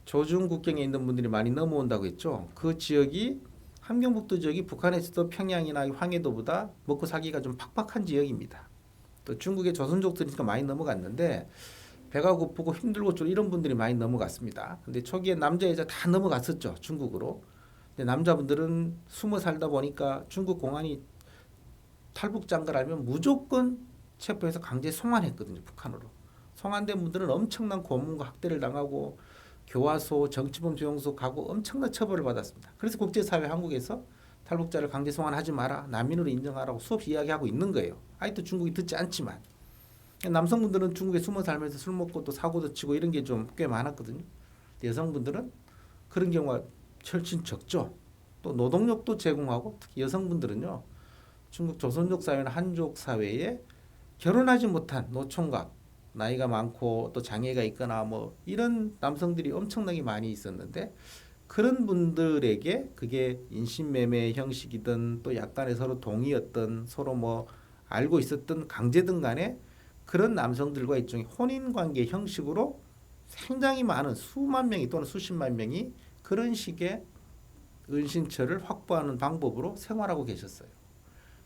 조중 국경에 있는 분들이 많이 넘어온다고 했죠. 그 지역이 함경북도 지역이 북한에서도 평양이나 황해도보다 먹고 살기가 좀 팍팍한 지역입니다. 또 중국에 조선족들이니까 많이 넘어갔는데 배가 고프고 힘들고 좀 이런 분들이 많이 넘어갔습니다. 근데 초기에 남자 여자 다 넘어갔었죠. 중국으로. 근데 남자분들은 숨어 살다 보니까 중국 공안이 탈북자인 걸 알면 무조건 체포해서 강제 송환했거든요. 북한으로. 송환된 분들은 엄청난 고문과 학대를 당하고 교화소, 정치범 수용소 가고 엄청난 처벌을 받았습니다. 그래서 국제사회 한국에서 탈북자를 강제 송환하지 마라. 난민으로 인정하라고 수없이 이야기하고 있는 거예요. 아직도 중국이 듣지 않지만. 남성분들은 중국에 숨어 살면서 술 먹고 또 사고도 치고 이런 게 좀 꽤 많았거든요. 여성분들은 그런 경우가 훨씬 적죠. 또 노동력도 제공하고 특히 여성분들은요. 중국 조선족 사회나 한족 사회에 결혼하지 못한 노총각, 나이가 많고 또 장애가 있거나 뭐 이런 남성들이 엄청나게 많이 있었는데 그런 분들에게 그게 인신매매 형식이든 또 약간의 서로 동의였던 서로 뭐 알고 있었던 강제든 간에 그런 남성들과 일종의 혼인관계 형식으로 굉장히 많은 수만 명이 또는 수십만 명이 그런 식의 은신처를 확보하는 방법으로 생활하고 계셨어요.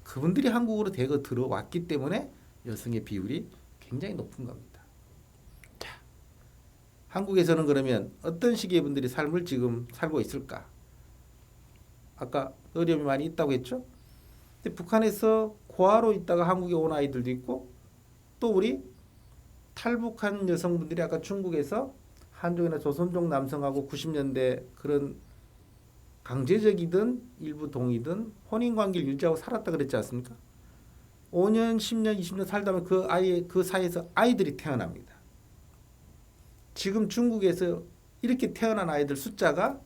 그분들이 한국으로 대거 들어왔기 때문에 여성의 비율이 굉장히 높은 겁니다. 자, 한국에서는 그러면 어떤 식의 분들이 삶을 지금 살고 있을까? 아까 어려움이 많이 있다고 했죠? 근데 북한에서 고아로 있다가 한국에 온 아이들도 있고 또 우리 탈북한 여성분들이 아까 중국에서 한족이나 조선족 남성하고 90년대 그런 강제적이든 일부 동의든 혼인관계를 유지하고 살았다 그랬지 않습니까? 5년, 10년, 20년 살다 보면 그 사이에서 아이들이 태어납니다. 지금 중국에서 이렇게 태어난 아이들 숫자가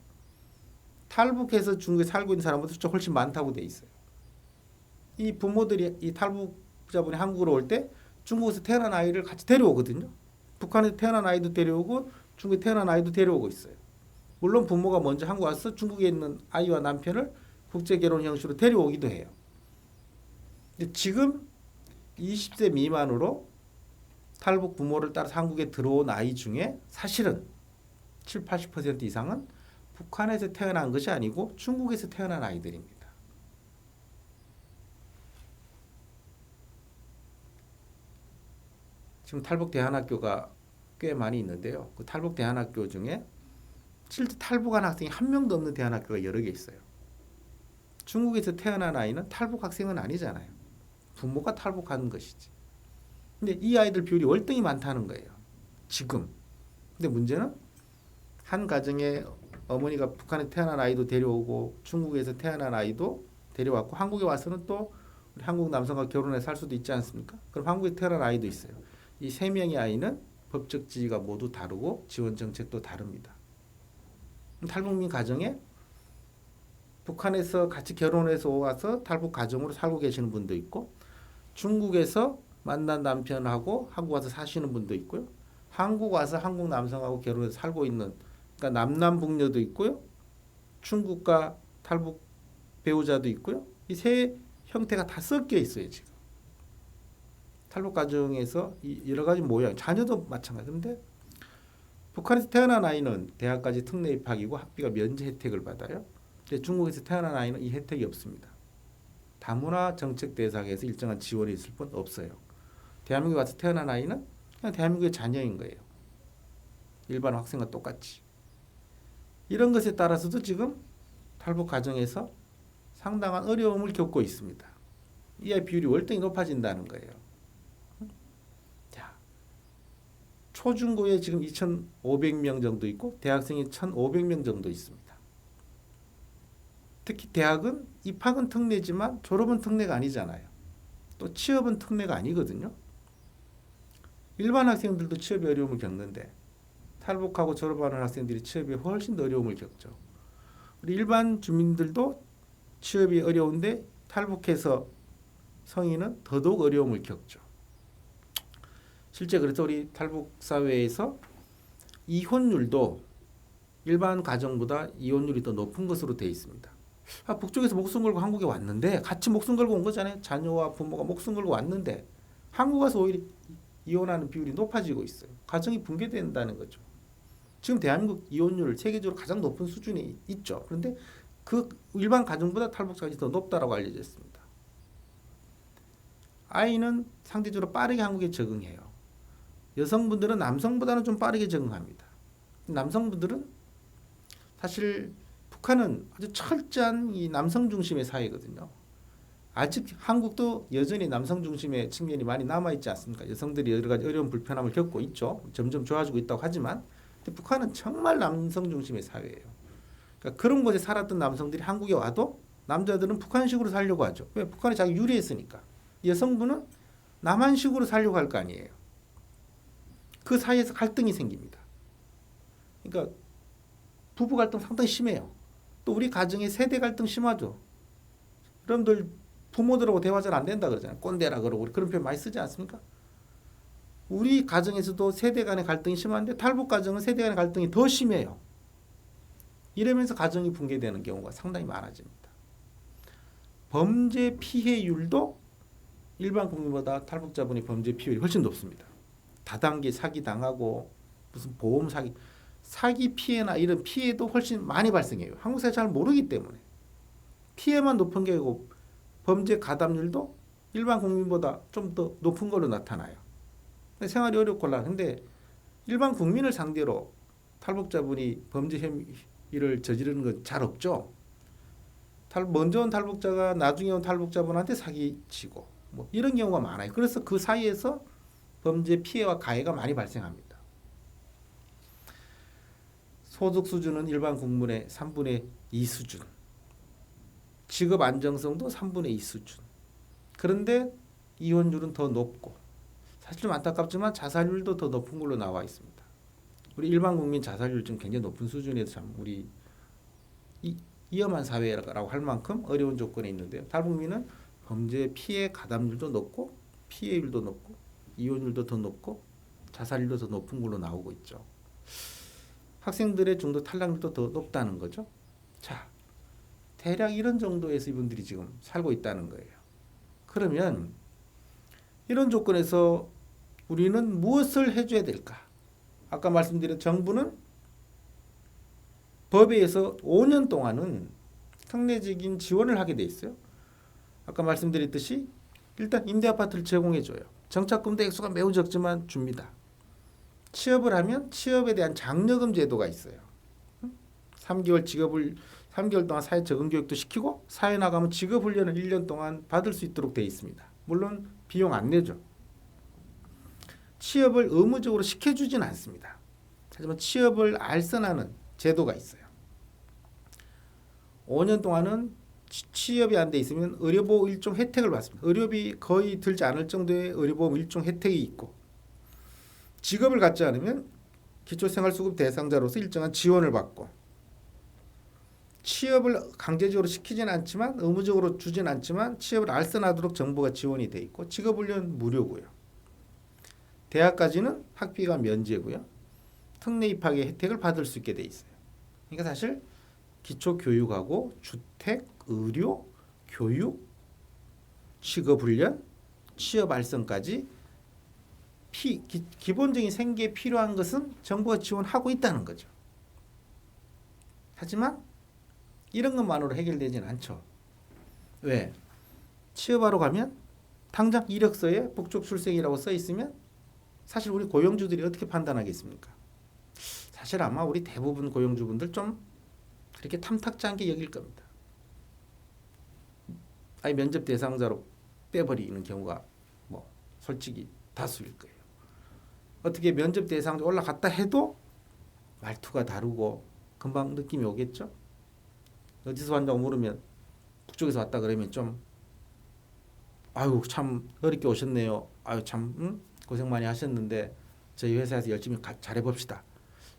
탈북해서 중국에 살고 있는 사람보다 숫자 훨씬 많다고 돼 있어요. 이 부모들이 이 탈북자분이 한국으로 올 때 중국에서 태어난 아이를 같이 데려오거든요. 북한에서 태어난 아이도 데려오고 중국에 태어난 아이도 데려오고 있어요. 물론 부모가 먼저 한국 와서 중국에 있는 아이와 남편을 국제결혼 형식으로 데려오기도 해요. 근데 지금 20세 미만으로 탈북 부모를 따라서 한국에 들어온 아이 중에 사실은 7, 80% 이상은 북한에서 태어난 것이 아니고 중국에서 태어난 아이들입니다. 지금 탈북 대안학교가 꽤 많이 있는데요. 그 탈북 대안학교 중에 실제 탈북한 학생이 한 명도 없는 대안학교가 여러 개 있어요. 중국에서 태어난 아이는 탈북 학생은 아니잖아요. 부모가 탈북하는 것이지. 근데 이 아이들 비율이 월등히 많다는 거예요. 지금. 근데 문제는 한 가정에 어머니가 북한에 태어난 아이도 데려오고 중국에서 태어난 아이도 데려왔고 한국에 와서는 또 우리 한국 남성과 결혼해 살 수도 있지 않습니까? 그럼 한국에 태어난 아이도 있어요. 이 세 명의 아이는 법적 지위가 모두 다르고 지원 정책도 다릅니다. 탈북민 가정에 북한에서 같이 결혼해서 와서 탈북 가정으로 살고 계시는 분도 있고 중국에서 만난 남편하고 한국 와서 사시는 분도 있고요. 한국 와서 한국 남성하고 결혼해서 살고 있는 그러니까 남남북녀도 있고요. 중국과 탈북 배우자도 있고요. 이 세 형태가 다 섞여 있어요, 지금. 탈북 가정에서 여러 가지 모양, 자녀도 마찬가지인데 북한에서 태어난 아이는 대학까지 특례 입학이고 학비가 면제 혜택을 받아요. 근데 중국에서 태어난 아이는 이 혜택이 없습니다. 다문화 정책 대상에서 일정한 지원이 있을 뿐 없어요. 대한민국에 와서 태어난 아이는 그냥 대한민국의 자녀인 거예요. 일반 학생과 똑같이. 이런 것에 따라서도 지금 탈북 가정에서 상당한 어려움을 겪고 있습니다. 이 아이 비율이 월등히 높아진다는 거예요. 자, 초중고에 지금 2,500명 정도 있고 대학생이 1,500명 정도 있습니다. 특히 대학은 입학은 특례지만 졸업은 특례가 아니잖아요. 또 취업은 특례가 아니거든요. 일반 학생들도 취업에 어려움을 겪는데 탈북하고 졸업하는 학생들이 취업에 훨씬 더 어려움을 겪죠. 우리 일반 주민들도 취업이 어려운데 탈북해서 성인은 더더욱 어려움을 겪죠. 실제 그래서 우리 탈북 사회에서 이혼율도 일반 가정보다 이혼율이 더 높은 것으로 되어 있습니다. 북쪽에서 목숨 걸고 한국에 왔는데 같이 목숨 걸고 온 거잖아요. 자녀와 부모가 목숨 걸고 왔는데 한국 와서 오히려 이혼하는 비율이 높아지고 있어요. 가정이 붕괴된다는 거죠. 지금 대한민국 이혼율 세계적으로 가장 높은 수준에 있죠. 그런데 그 일반 가정보다 탈북자가 더 높다라고 알려져 있습니다. 아이는 상대적으로 빠르게 한국에 적응해요. 여성분들은 남성보다는 좀 빠르게 적응합니다. 남성분들은 사실 북한은 아주 철저한 이 남성 중심의 사회거든요. 아직 한국도 여전히 남성 중심의 측면이 많이 남아있지 않습니까? 여성들이 여러 가지 어려운 불편함을 겪고 있죠. 점점 좋아지고 있다고 하지만 근데 북한은 정말 남성 중심의 사회예요. 그러니까 그런 곳에 살았던 남성들이 한국에 와도 남자들은 북한식으로 살려고 하죠. 왜? 북한이 자기 유리했으니까. 여성분은 남한식으로 살려고 할 거 아니에요. 그 사이에서 갈등이 생깁니다. 그러니까 부부 갈등 상당히 심해요. 또 우리 가정의 세대 갈등 심하죠. 여러분들 부모들하고 대화 잘 안 된다 그러잖아요. 꼰대라 그러고 그런 표현 많이 쓰지 않습니까? 우리 가정에서도 세대 간의 갈등이 심한데 탈북 가정은 세대 간의 갈등이 더 심해요. 이러면서 가정이 붕괴되는 경우가 상당히 많아집니다. 범죄 피해율도 일반 국민보다 탈북자분이 범죄 피해율이 훨씬 높습니다. 다단계 사기 당하고 무슨 보험 사기 피해나 이런 피해도 훨씬 많이 발생해요. 한국 사회 잘 모르기 때문에 피해만 높은 게 아니고 범죄 가담률도 일반 국민보다 좀 더 높은 걸로 나타나요. 생활이 어렵고 근데 일반 국민을 상대로 탈북자분이 범죄 혐의를 저지르는 건 잘 없죠. 먼저 온 탈북자가 나중에 온 탈북자분한테 사기치고 뭐 이런 경우가 많아요. 그래서 그 사이에서 범죄 피해와 가해가 많이 발생합니다. 소득 수준은 일반 국민의 3분의 2 수준. 직업 안정성도 3분의 2 수준. 그런데 이혼율은 더 높고 사실 좀 안타깝지만 자살률도 더 높은 걸로 나와 있습니다. 우리 일반 국민 자살률 좀 굉장히 높은 수준에서 참 우리 위험한 사회라고 할 만큼 어려운 조건에 있는데요. 탈북민은 범죄 피해 가담률도 높고 피해율도 높고 이혼율도 더 높고 자살률도 더 높은 걸로 나오고 있죠. 학생들의 중도 탈락률도 더 높다는 거죠. 자, 대략 이런 정도에서 이분들이 지금 살고 있다는 거예요. 그러면 이런 조건에서 우리는 무엇을 해줘야 될까? 아까 말씀드린 정부는 법에 의해서 5년 동안은 특례적인 지원을 하게 돼 있어요. 아까 말씀드렸듯이 일단 임대 아파트를 제공해줘요. 정착금도 액수가 매우 적지만 줍니다. 취업을 하면 취업에 대한 장려금 제도가 있어요. 3개월 동안 사회 적응 교육도 시키고 사회 나가면 직업 훈련을 1년 동안 받을 수 있도록 되어 있습니다. 물론 비용 안 내죠. 취업을 의무적으로 시켜주진 않습니다. 하지만 취업을 알선하는 제도가 있어요. 5년 동안은 취업이 안 돼 있으면 의료보험 일종 혜택을 받습니다. 의료비 거의 들지 않을 정도의 의료보험 일종 혜택이 있고, 직업을 갖지 않으면 기초생활수급 대상자로서 일정한 지원을 받고, 취업을 강제적으로 시키진 않지만 의무적으로 주진 않지만 취업을 알선하도록 정부가 지원이 돼 있고, 직업훈련 무료고요. 대학까지는 학비가 면제고요. 특례 입학의 혜택을 받을 수 있게 돼 있어요. 그러니까 사실 기초교육하고 주택, 의료, 교육, 직업훈련, 취업 알선까지 기본적인 생계에 필요한 것은 정부가 지원하고 있다는 거죠. 하지만 이런 것만으로 해결되지는 않죠. 왜? 취업하러 가면 당장 이력서에 북쪽 출생이라고 써 있으면 사실 우리 고용주들이 어떻게 판단하겠습니까? 사실 아마 우리 대부분 고용주분들 좀 그렇게 탐탁지 않게 여길 겁니다. 아예 면접 대상자로 빼버리는 경우가 뭐 솔직히 다수일 거예요. 어떻게 면접 대상자 올라갔다 해도 말투가 다르고 금방 느낌이 오겠죠? 어디서 왔냐고 물으면 북쪽에서 왔다 그러면 좀 아유 참 어렵게 오셨네요. 아유 참 고생 많이 하셨는데 저희 회사에서 열심히 잘해봅시다.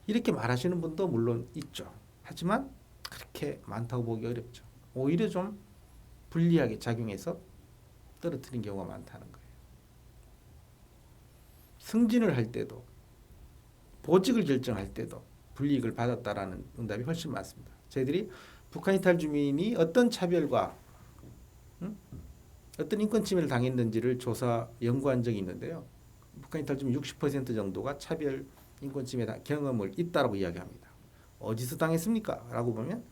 이렇게 말하시는 분도 물론 있죠. 하지만 그렇게 많다고 보기 어렵죠. 오히려 좀 불리하게 작용해서 떨어뜨린 경우가 많다는 거예요. 승진을 할 때도 보직을 결정할 때도 불이익을 받았다라는 응답이 훨씬 많습니다. 저희들이 북한 이탈 주민이 어떤 차별과 어떤 인권 침해를 당했는지를 조사 연구한 적이 있는데요. 북한 이탈 주민 60% 정도가 차별 인권 침해 경험을 있다라고 이야기합니다. 어디서 당했습니까? 라고 보면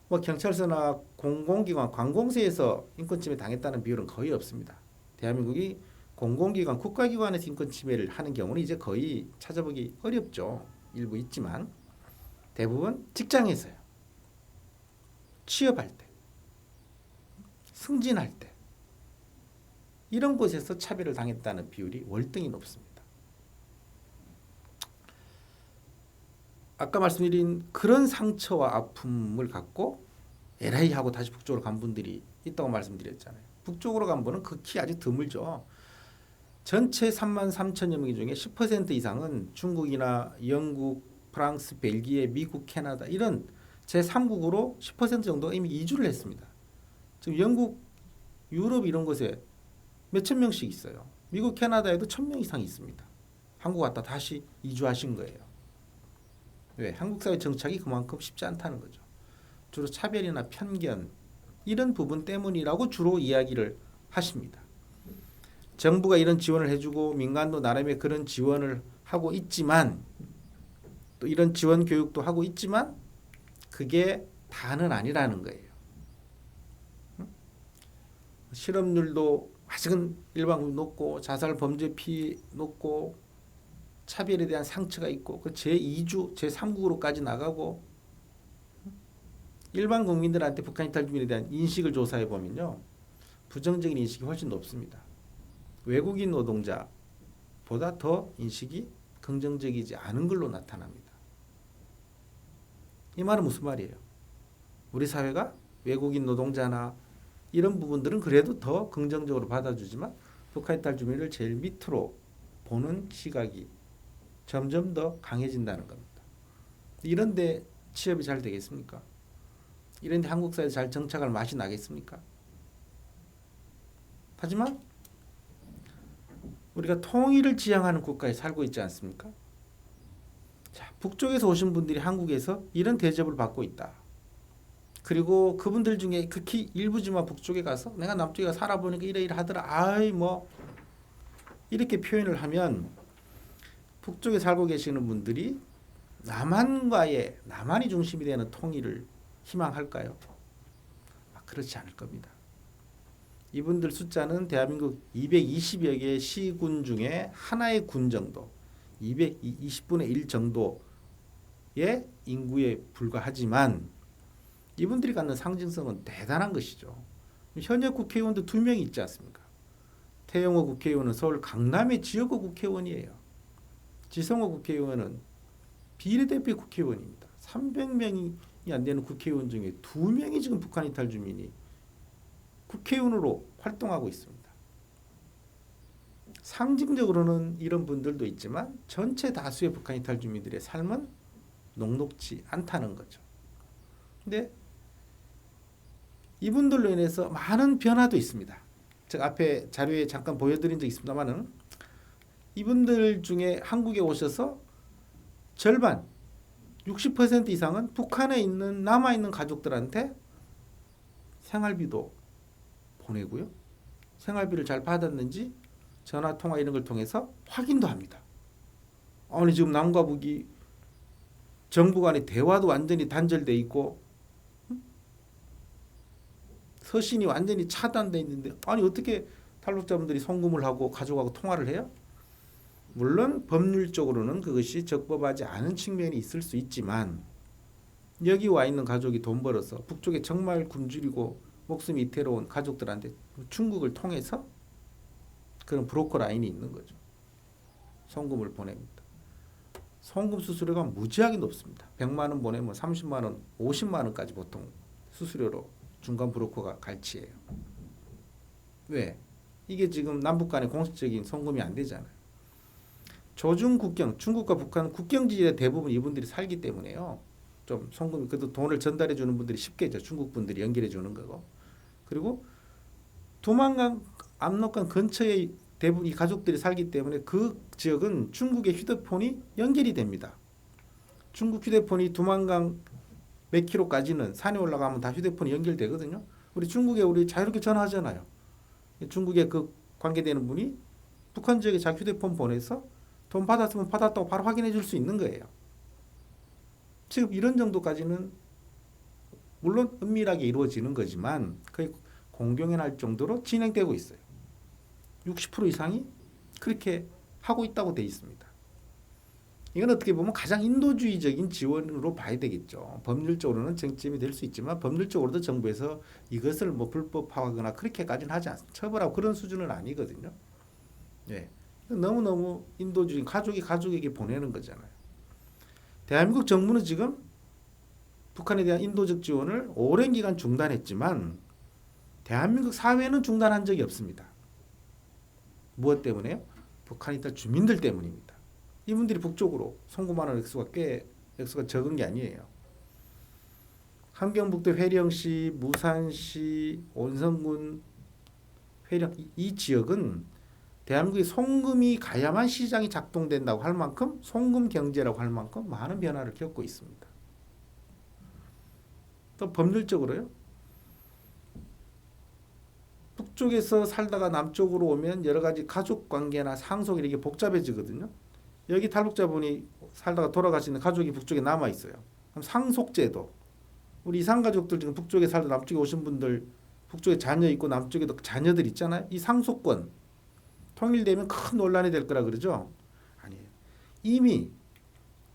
뭐 경찰서나 공공기관, 관공서에서 인권 침해 당했다는 비율은 거의 없습니다. 대한민국이 공공기관, 국가기관에서 인권 침해를 하는 경우는 이제 거의 찾아보기 어렵죠. 일부 있지만 대부분 직장에서요. 취업할 때, 승진할 때 이런 곳에서 차별을 당했다는 비율이 월등히 높습니다. 아까 말씀드린 그런 상처와 아픔을 갖고 에라이 하고 다시 북쪽으로 간 분들이 있다고 말씀드렸잖아요. 북쪽으로 간 분은 극히 아주 드물죠. 전체 33,000여 명 중에 10% 이상은 중국이나 영국, 프랑스, 벨기에, 미국, 캐나다 이런 제3국으로 10% 정도가 이미 이주를 했습니다. 지금 영국, 유럽 이런 곳에 몇천 명씩 있어요. 미국, 캐나다에도 1,000명 이상 있습니다. 한국 왔다 다시 이주하신 거예요. 왜? 한국 사회 정착이 그만큼 쉽지 않다는 거죠. 주로 차별이나 편견 이런 부분 때문이라고 주로 이야기를 하십니다. 정부가 이런 지원을 해주고 민간도 나름의 그런 지원을 하고 있지만 또 이런 지원 교육도 하고 있지만 그게 다는 아니라는 거예요. 실업률도 아직은 일반 국민 높고 자살 범죄 피해 높고 차별에 대한 상처가 있고 그 제2주, 제3국으로까지 나가고 일반 국민들한테 북한 이탈 주민에 대한 인식을 조사해 보면요. 부정적인 인식이 훨씬 높습니다. 외국인 노동자보다 더 인식이 긍정적이지 않은 걸로 나타납니다. 이 말은 무슨 말이에요? 우리 사회가 외국인 노동자나 이런 부분들은 그래도 더 긍정적으로 받아주지만 북한 이탈 주민을 제일 밑으로 보는 시각이 점점 더 강해진다는 겁니다. 이런데 취업이 잘 되겠습니까? 이런데 한국 사회에 잘 정착할 맛이 나겠습니까? 하지만 우리가 통일을 지향하는 국가에 살고 있지 않습니까? 자, 북쪽에서 오신 분들이 한국에서 이런 대접을 받고 있다. 그리고 그분들 중에 극히 일부지만 북쪽에 가서 내가 남쪽에 살아보니까 이래 하더라. 아이 뭐 이렇게 표현을 하면 북쪽에 살고 계시는 분들이 남한이 중심이 되는 통일을 희망할까요? 그렇지 않을 겁니다. 이분들 숫자는 대한민국 220여 개의 시군 중에 하나의 군 정도, 220분의 1 정도 인구에 불과하지만 이분들이 갖는 상징성은 대단한 것이죠. 현역 국회의원도 2명이 있지 않습니까? 태영호 국회의원은 서울 강남의 지역구 국회의원이에요. 지성호 국회의원은 비례대표 국회의원입니다. 300명이 안 되는 국회의원 중에 2명이 지금 북한 이탈 주민이 국회의원으로 활동하고 있습니다. 상징적으로는 이런 분들도 있지만 전체 다수의 북한 이탈 주민들의 삶은 녹록지 않다는 거죠. 근데 이분들로 인해서 많은 변화도 있습니다. 제가 앞에 자료에 잠깐 보여드린 적이 있습니다만은 이분들 중에 한국에 오셔서 절반 60% 이상은 북한에 있는 남아있는 가족들한테 생활비도 보내고요. 생활비를 잘 받았는지 전화 통화 이런 걸 통해서 확인도 합니다. 아니 지금 남과 북이 정부 간의 대화도 완전히 단절돼 있고 서신이 완전히 차단돼 있는데 아니 어떻게 탈북자분들이 송금을 하고 가족하고 통화를 해요? 물론 법률적으로는 그것이 적법하지 않은 측면이 있을 수 있지만 여기 와 있는 가족이 돈 벌어서 북쪽에 정말 굶주리고 목숨이 위태로운 가족들한테 중국을 통해서 그런 브로커 라인이 있는 거죠. 송금을 보냅니다. 송금 수수료가 무지하게 높습니다. 100만 원 보내면 30만 원, 50만 원까지 보통 수수료로 중간 브로커가 갈치해요. 왜? 이게 지금 남북 간의 공식적인 송금이 안 되잖아요. 조중 국경, 중국과 북한 국경 지역에 대부분 이분들이 살기 때문에요. 좀 송금, 그래도 돈을 전달해 주는 분들이 쉽겠죠. 중국 분들이 연결해 주는 거고. 그리고 두만강, 압록강 근처에 대부분 이 가족들이 살기 때문에 그 지역은 중국의 휴대폰이 연결이 됩니다. 중국 휴대폰이 두만강 몇 킬로까지는 산에 올라가면 다 휴대폰이 연결되거든요. 우리 중국에 우리 자유롭게 전화하잖아요. 중국에 그 관계되는 분이 북한 지역에 자기 휴대폰 보내서 돈 받았으면 받았다고 바로 확인해 줄 수 있는 거예요. 지금 이런 정도까지는 물론 은밀하게 이루어지는 거지만 거의 공공연할 정도로 진행되고 있어요. 60% 이상이 그렇게 하고 있다고 돼 있습니다. 이건 어떻게 보면 가장 인도주의적인 지원으로 봐야 되겠죠. 법률적으로는 쟁점이 될 수 있지만 법률적으로도 정부에서 이것을 뭐 불법화하거나 그렇게까지는 하지 않습니다. 처벌하고 그런 수준은 아니거든요. 예. 너무너무 인도주의, 가족이 가족에게 보내는 거잖아요. 대한민국 정부는 지금 북한에 대한 인도적 지원을 오랜 기간 중단했지만 대한민국 사회는 중단한 적이 없습니다. 무엇 때문에요? 북한 이탈 주민들 때문입니다. 이분들이 북쪽으로 송금하는 액수가 적은 게 아니에요. 함경북도 회령시, 무산시, 온성군, 회령 이 지역은 대한민국의 송금이 가야만 시장이 작동된다고 할 만큼 송금 경제라고 할 만큼 많은 변화를 겪고 있습니다. 또 법률적으로요. 북쪽에서 살다가 남쪽으로 오면 여러 가지 가족 관계나 상속 이렇게 복잡해지거든요. 여기 탈북자분이 살다가 돌아가시는 가족이 북쪽에 남아 있어요. 그럼 상속제도. 우리 이산가족들 지금 북쪽에 살다 남쪽에 오신 분들 북쪽에 자녀 있고 남쪽에도 자녀들 있잖아요. 이 상속권 통일되면 큰 논란이 될 거라 그러죠. 아니에요. 이미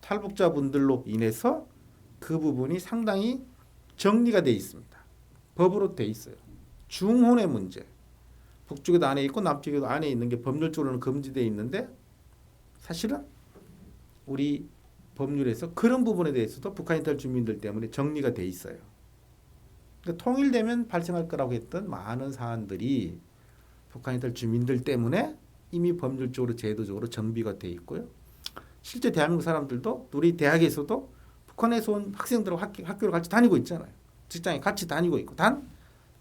탈북자분들로 인해서 그 부분이 상당히 정리가 돼 있습니다. 법으로 돼 있어요. 중혼의 문제. 북쪽에도 안에 있고 남쪽에도 안에 있는 게 법률적으로는 금지되어 있는데 사실은 우리 법률에서 그런 부분에 대해서도 북한 이탈 주민들 때문에 정리가 돼 있어요. 그러니까 통일되면 발생할 거라고 했던 많은 사안들이 북한 이탈 주민들 때문에 이미 법률적으로 제도적으로 정비가 돼 있고요. 실제 대한민국 사람들도 우리 대학에서도 북한에서 온 학생들하고 학교를 같이 다니고 있잖아요. 직장에 같이 다니고 있고 단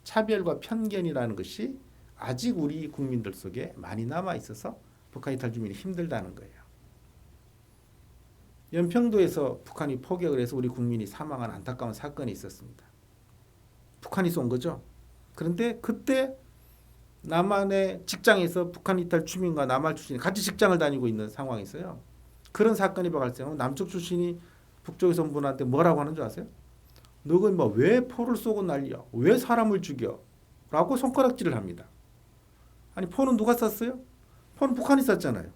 차별과 편견이라는 것이 아직 우리 국민들 속에 많이 남아 있어서 북한 이탈 주민이 힘들다는 거예요. 연평도에서 북한이 포격을 해서 우리 국민이 사망한 안타까운 사건이 있었습니다. 북한이 쏜 거죠. 그런데 그때 남한의 직장에서 북한 이탈 주민과 남한 출신이 같이 직장을 다니고 있는 상황이었어요. 그런 사건이 발생하면 남쪽 출신이 북쪽에서 온 분한테 뭐라고 하는 줄 아세요? 너가 뭐 왜 포를 쏘고 난리야? 왜 사람을 죽여? 라고 손가락질을 합니다. 아니 포는 누가 쐈어요? 포는 북한이 쐈잖아요.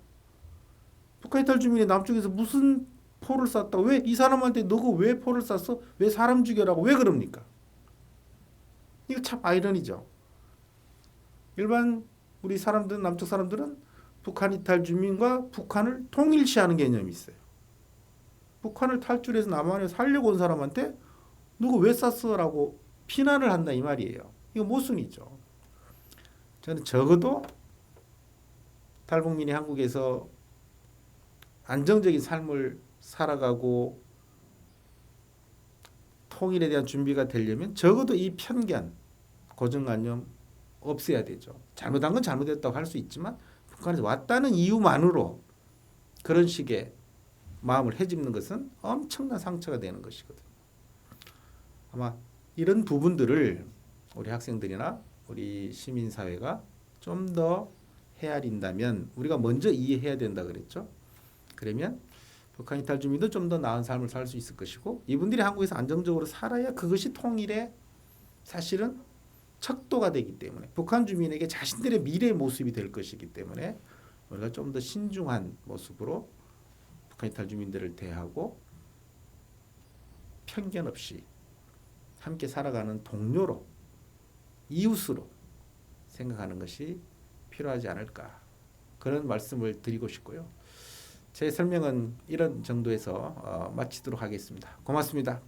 북한 이탈 주민이 남쪽에서 무슨 포를 쐈다. 왜 이 사람한테 너가 왜 포를 쐈어? 왜 사람 죽여라고 왜 그럽니까? 이거 참 아이러니죠. 일반 우리 사람들은 남쪽 사람들은 북한 이탈 주민과 북한을 통일시하는 개념이 있어요. 북한을 탈출해서 남한에 살려고 온 사람한테 누가 왜 쐈어라고 비난을 한다 이 말이에요. 이거 모순이죠. 저는 적어도 탈북민이 한국에서 안정적인 삶을 살아가고 통일에 대한 준비가 되려면 적어도 이 편견, 고정관념 없애야 되죠. 잘못한 건 잘못했다고 할 수 있지만 북한에서 왔다는 이유만으로 그런 식의 마음을 헤집는 것은 엄청난 상처가 되는 것이거든요. 아마 이런 부분들을 우리 학생들이나 우리 시민사회가 좀 더 헤아린다면 우리가 먼저 이해해야 된다 그랬죠. 그러면 북한 이탈 주민도 좀 더 나은 삶을 살 수 있을 것이고 이분들이 한국에서 안정적으로 살아야 그것이 통일의 사실은 척도가 되기 때문에 북한 주민에게 자신들의 미래의 모습이 될 것이기 때문에 우리가 좀 더 신중한 모습으로 북한 이탈 주민들을 대하고 편견 없이 함께 살아가는 동료로 이웃으로 생각하는 것이 필요하지 않을까 그런 말씀을 드리고 싶고요. 제 설명은 이런 정도에서 마치도록 하겠습니다. 고맙습니다.